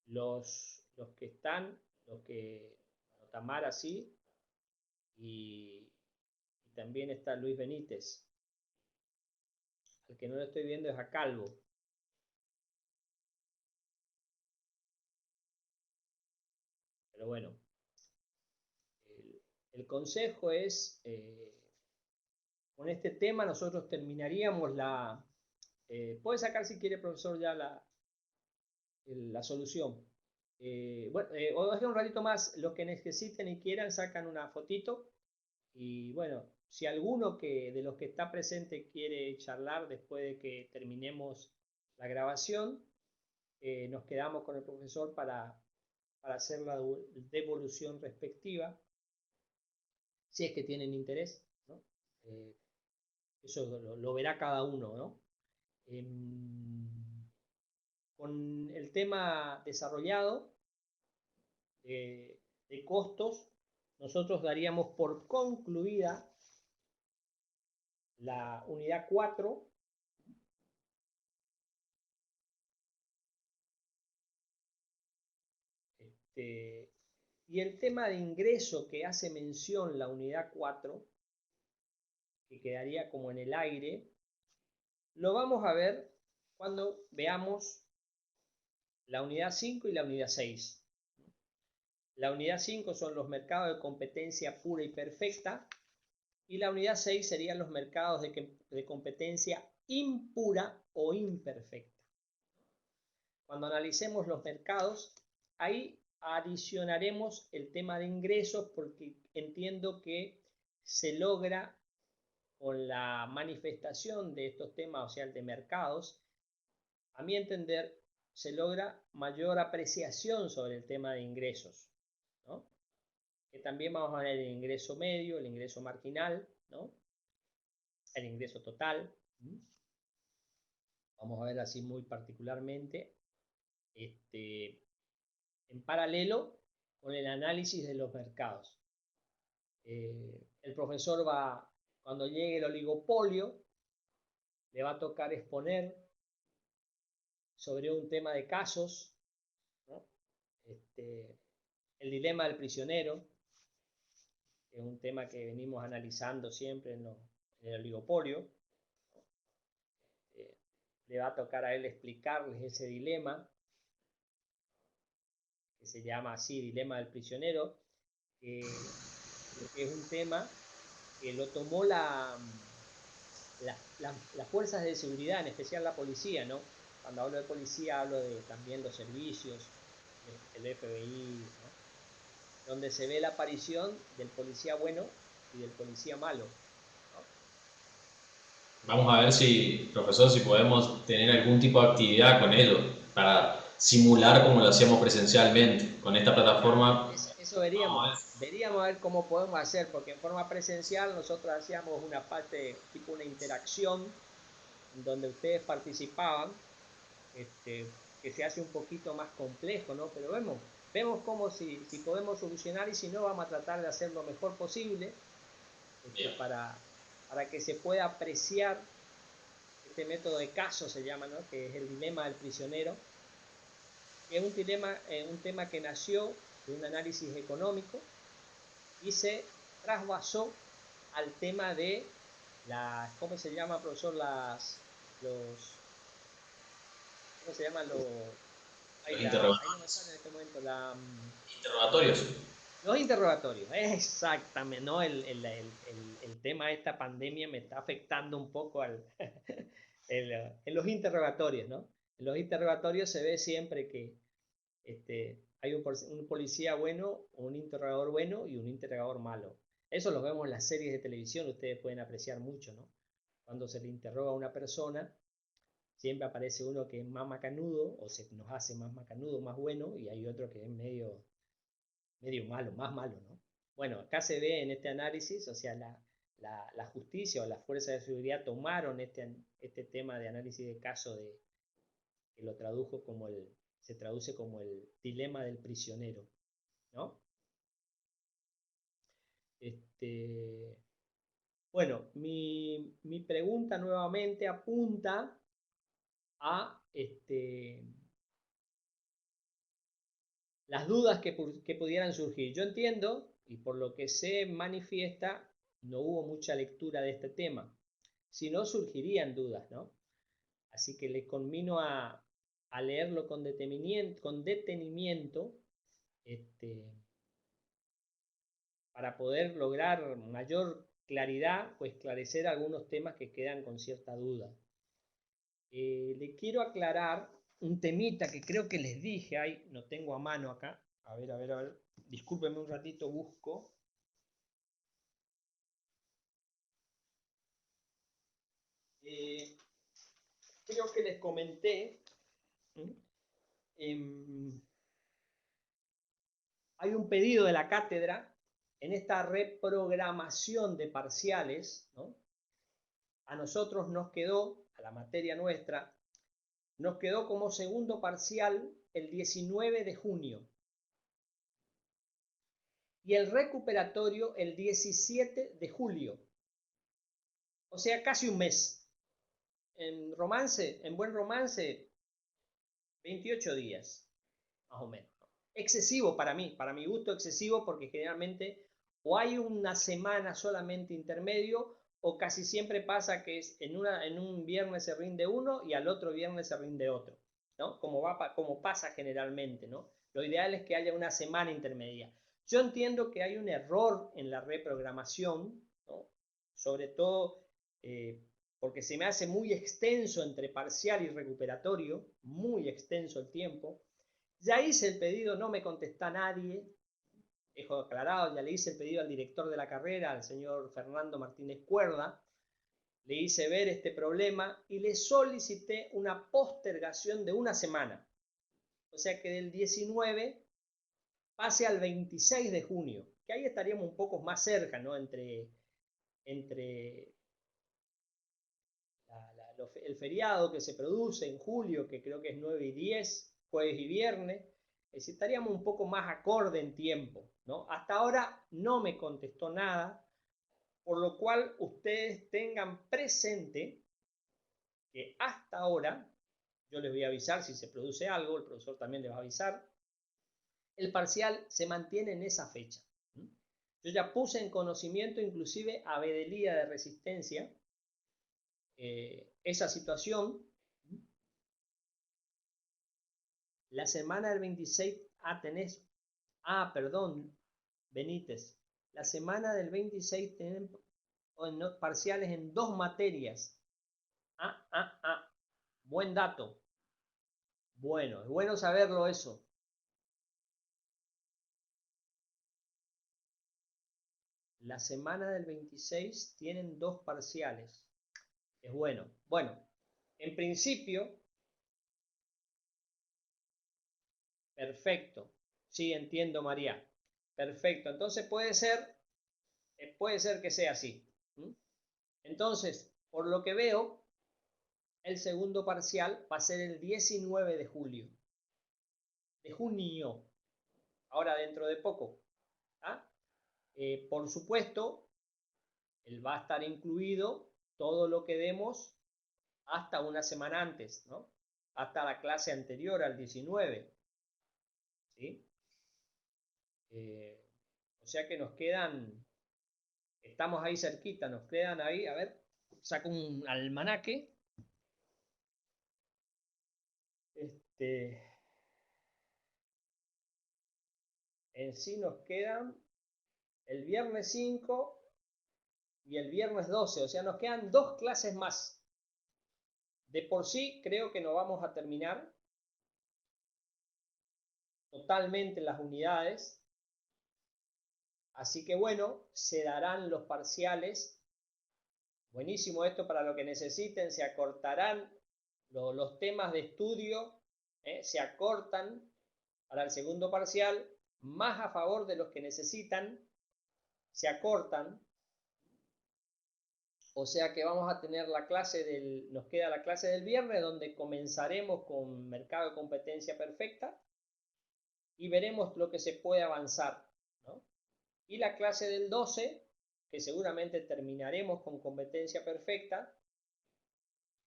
los que están, bueno, Tamara sí, y también está Luis Benítez. El que no lo estoy viendo es a Calvo. Pero bueno, el consejo es, con este tema nosotros terminaríamos puede sacar si quiere, profesor, ya la solución. Bueno, o dejar un ratito más, los que necesiten y quieran sacan una fotito. Y bueno, si alguno de los que está presente quiere charlar después de que terminemos la grabación, nos quedamos con el profesor para hacer la devolución respectiva, si es que tienen interés, ¿no? Eso lo verá cada uno, ¿no? Con el tema desarrollado de costos, nosotros daríamos por concluida la unidad 4. Y el tema de ingreso que hace mención la unidad 4, que quedaría como en el aire, lo vamos a ver cuando veamos la unidad 5 y la unidad 6. La unidad 5 son los mercados de competencia pura y perfecta, y la unidad 6 serían los mercados de competencia impura o imperfecta. Cuando analicemos los mercados, ahí adicionaremos el tema de ingresos, porque entiendo que se logra con la manifestación de estos temas, o sea, el de mercados, a mi entender, se logra mayor apreciación sobre el tema de ingresos, ¿no? Que también vamos a ver el ingreso medio, el ingreso marginal, ¿no? El ingreso total. Vamos a ver así muy particularmente, en paralelo con el análisis de los mercados. El profesor cuando llegue el oligopolio, le va a tocar exponer sobre un tema de casos, ¿no? El dilema del prisionero, que es un tema que venimos analizando siempre en el oligopolio. Le va a tocar a él explicarles ese dilema, que se llama así, dilema del prisionero, que es un tema que lo tomó las fuerzas de seguridad, en especial la policía, ¿no? Cuando hablo de policía hablo de también los servicios, el FBI, ¿no? Donde se ve la aparición del policía bueno y del policía malo, ¿no? Vamos a ver si, profesor, si podemos tener algún tipo de actividad con ellos para simular como lo hacíamos presencialmente. Con esta plataforma, Eso veríamos a ver cómo podemos hacer, porque en forma presencial nosotros hacíamos una parte, tipo una interacción, en donde ustedes participaban, que se hace un poquito más complejo, ¿no? Pero vemos cómo si podemos solucionar, y si no, vamos a tratar de hacer lo mejor posible, para que se pueda apreciar este método de caso se llama, ¿no? Que es el dilema del prisionero, que es un tema que nació de un análisis económico y se trasvasó al tema de las, ¿cómo se llama, profesor? ¿Cómo se llaman los? Ahí Los no me sale en este momento interrogatorios. los interrogatorios, exactamente, ¿no? El tema de esta pandemia me está afectando un poco en los interrogatorios, ¿no? En los interrogatorios se ve siempre que hay un policía bueno, un interrogador bueno y un interrogador malo. Eso lo vemos en las series de televisión, ustedes pueden apreciar mucho, ¿no? Cuando se le interroga a una persona, siempre aparece uno que es más macanudo, o se nos hace más macanudo, más bueno, y hay otro que es medio malo, más malo, ¿no? Bueno, acá se ve en este análisis, o sea, la justicia o las fuerzas de seguridad tomaron este tema de análisis de caso que lo tradujo se traduce como el dilema del prisionero, ¿no? Bueno, mi pregunta nuevamente apunta a las dudas que pudieran surgir. Yo entiendo, y por lo que se manifiesta, no hubo mucha lectura de este tema. Si no, surgirían dudas, ¿no? Así que les conmino a leerlo con detenimiento para poder lograr mayor claridad o esclarecer algunos temas que quedan con cierta duda. Le quiero aclarar un temita que creo que les dije, ahí no tengo a mano acá. A ver. Discúlpenme un ratito, busco. Creo que les comenté. Hay un pedido de la cátedra en esta reprogramación de parciales, ¿no? A nosotros nos quedó, a la materia nuestra, nos quedó como segundo parcial el 19 de junio y el recuperatorio el 17 de julio. O sea, casi un mes. En buen romance, 28 días, más o menos. Excesivo para mí, para mi gusto excesivo, porque generalmente o hay una semana solamente intermedio o casi siempre pasa que es en un viernes se rinde uno y al otro viernes se rinde otro, ¿no? Como pasa generalmente, ¿no? Lo ideal es que haya una semana intermedia. Yo entiendo que hay un error en la reprogramación, ¿no? Sobre todo porque se me hace muy extenso entre parcial y recuperatorio, muy extenso el tiempo. Ya hice el pedido, no me contesta nadie, dejo aclarado, ya le hice el pedido al director de la carrera, al señor Fernando Martínez Cuerda, le hice ver este problema y le solicité una postergación de una semana. O sea que del 19 pase al 26 de junio, que ahí estaríamos un poco más cerca, ¿no? Entre el feriado que se produce en julio, que creo que es 9 y 10, jueves y viernes, estaríamos un poco más acorde en tiempo, ¿no? Hasta ahora no me contestó nada, por lo cual ustedes tengan presente que hasta ahora, yo les voy a avisar si se produce algo, el profesor también les va a avisar, el parcial se mantiene en esa fecha. Yo ya puse en conocimiento inclusive a Bedelía de Resistencia esa situación. La semana del 26, tenés, perdón, Benítez, la semana del 26 tienen parciales en 2 materias. Buen dato. Bueno, es bueno saberlo eso. La semana del 26 tienen 2 parciales. Es bueno. Bueno, en principio, perfecto. Sí, entiendo, María. Perfecto. Entonces puede ser que sea así. Entonces, por lo que veo, el segundo parcial va a ser el 19 de julio. De junio. Ahora dentro de poco. Por supuesto, él va a estar incluido todo lo que demos hasta una semana antes, ¿no? Hasta la clase anterior al 19, ¿sí? O sea que nos quedan, estamos ahí cerquita, nos quedan ahí, a ver, saco un almanaque. En sí nos quedan el viernes 5 y el viernes 12, o sea, nos quedan 2 clases más. De por sí creo que no vamos a terminar totalmente las unidades, así que bueno, se darán los parciales. Buenísimo esto para lo que necesiten, se acortarán los temas de estudio, se acortan para el segundo parcial, más a favor de los que necesitan, se acortan. O sea que vamos a tener la clase nos queda la clase del viernes, donde comenzaremos con mercado de competencia perfecta y veremos lo que se puede avanzar, ¿no? Y la clase del 12, que seguramente terminaremos con competencia perfecta,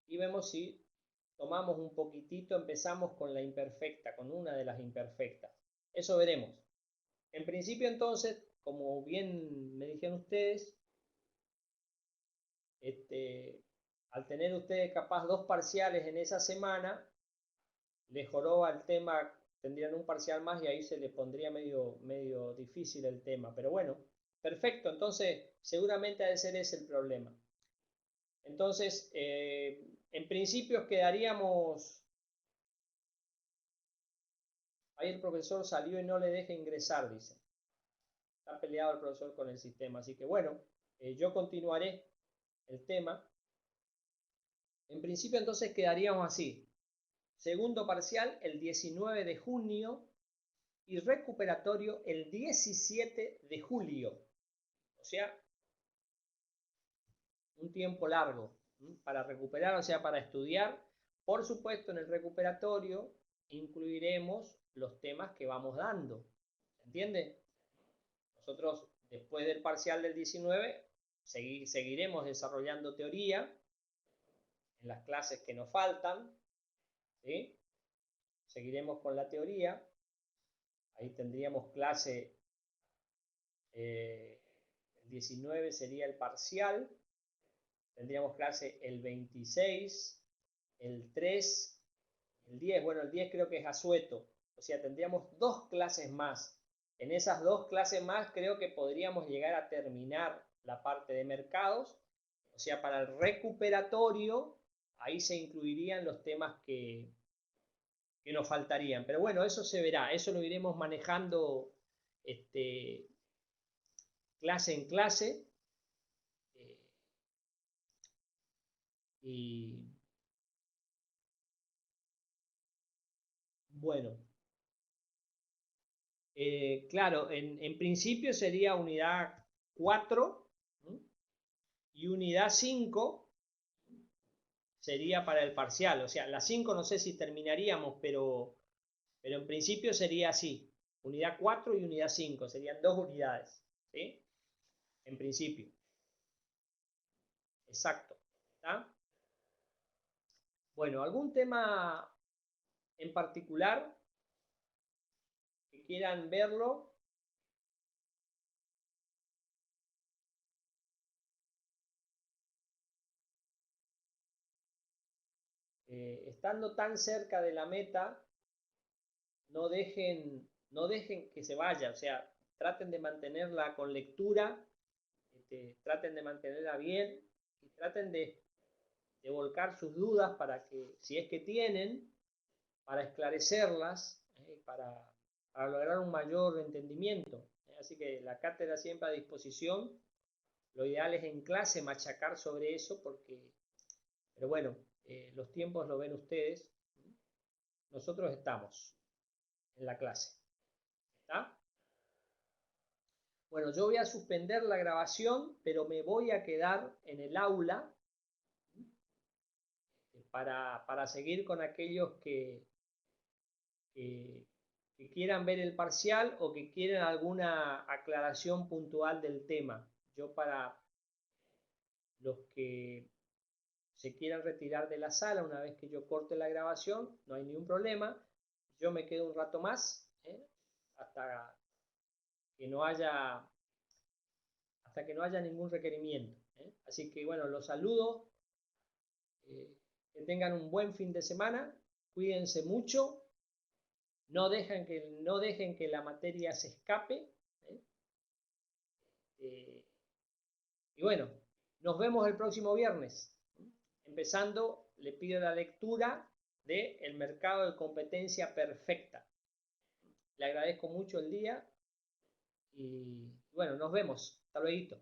y vemos si tomamos un poquitito, empezamos con la imperfecta, con una de las imperfectas. Eso veremos. En principio entonces, como bien me dijeron ustedes, al tener ustedes capaz 2 parciales en esa semana, les joroba el tema, tendrían un parcial más y ahí se les pondría medio difícil el tema. Pero bueno, perfecto, entonces seguramente ha de ser ese el problema. Entonces, en principio quedaríamos... Ahí el profesor salió y no le deja ingresar, dice. Está peleado el profesor con el sistema. Así que bueno, yo continuaré el tema. En principio entonces quedaríamos así. Segundo parcial el 19 de junio y recuperatorio el 17 de julio. O sea, un tiempo largo para recuperar, o sea, para estudiar. Por supuesto, en el recuperatorio incluiremos los temas que vamos dando. ¿Se entiende? Nosotros, después del parcial del 19, seguiremos desarrollando teoría en las clases que nos faltan, ¿sí? Seguiremos con la teoría. Ahí tendríamos clase, el 19 sería el parcial, tendríamos clase el 26, el 3, el 10, bueno, el 10 creo que es asueto, o sea, tendríamos 2 clases más. En esas 2 clases más creo que podríamos llegar a terminar la parte de mercados, o sea, para el recuperatorio, ahí se incluirían los temas que nos faltarían. Pero bueno, eso se verá, eso lo iremos manejando clase en clase. Y bueno, claro, en principio sería unidad 4, ¿m? Y unidad 5 sería para el parcial. O sea, la 5 no sé si terminaríamos, pero en principio sería así. Unidad 4 y unidad 5, serían 2 unidades, ¿sí? En principio. Exacto. ¿Está? Bueno, ¿algún tema en particular que quieran verlo? Estando tan cerca de la meta, no dejen que se vaya, o sea, traten de mantenerla con lectura, traten de mantenerla bien y traten de volcar sus dudas para que, si es que tienen, para esclarecerlas, para lograr un mayor entendimiento. Así que la cátedra siempre a disposición. Lo ideal es en clase machacar sobre eso, pero bueno, los tiempos lo ven ustedes. Nosotros estamos en la clase. ¿Está? Bueno, yo voy a suspender la grabación, pero me voy a quedar en el aula para seguir con aquellos que quieran ver el parcial o que quieran alguna aclaración puntual del tema. Yo para los que se quieran retirar de la sala una vez que yo corte la grabación, no hay ningún problema. Yo me quedo un rato más, hasta que no haya ningún requerimiento. Así que bueno, los saludo, que tengan un buen fin de semana, cuídense mucho, no dejen que la materia se escape. Y bueno, nos vemos el próximo viernes. Empezando, le pido la lectura de El mercado de competencia perfecta. Le agradezco mucho el día y bueno, nos vemos. Hasta luego.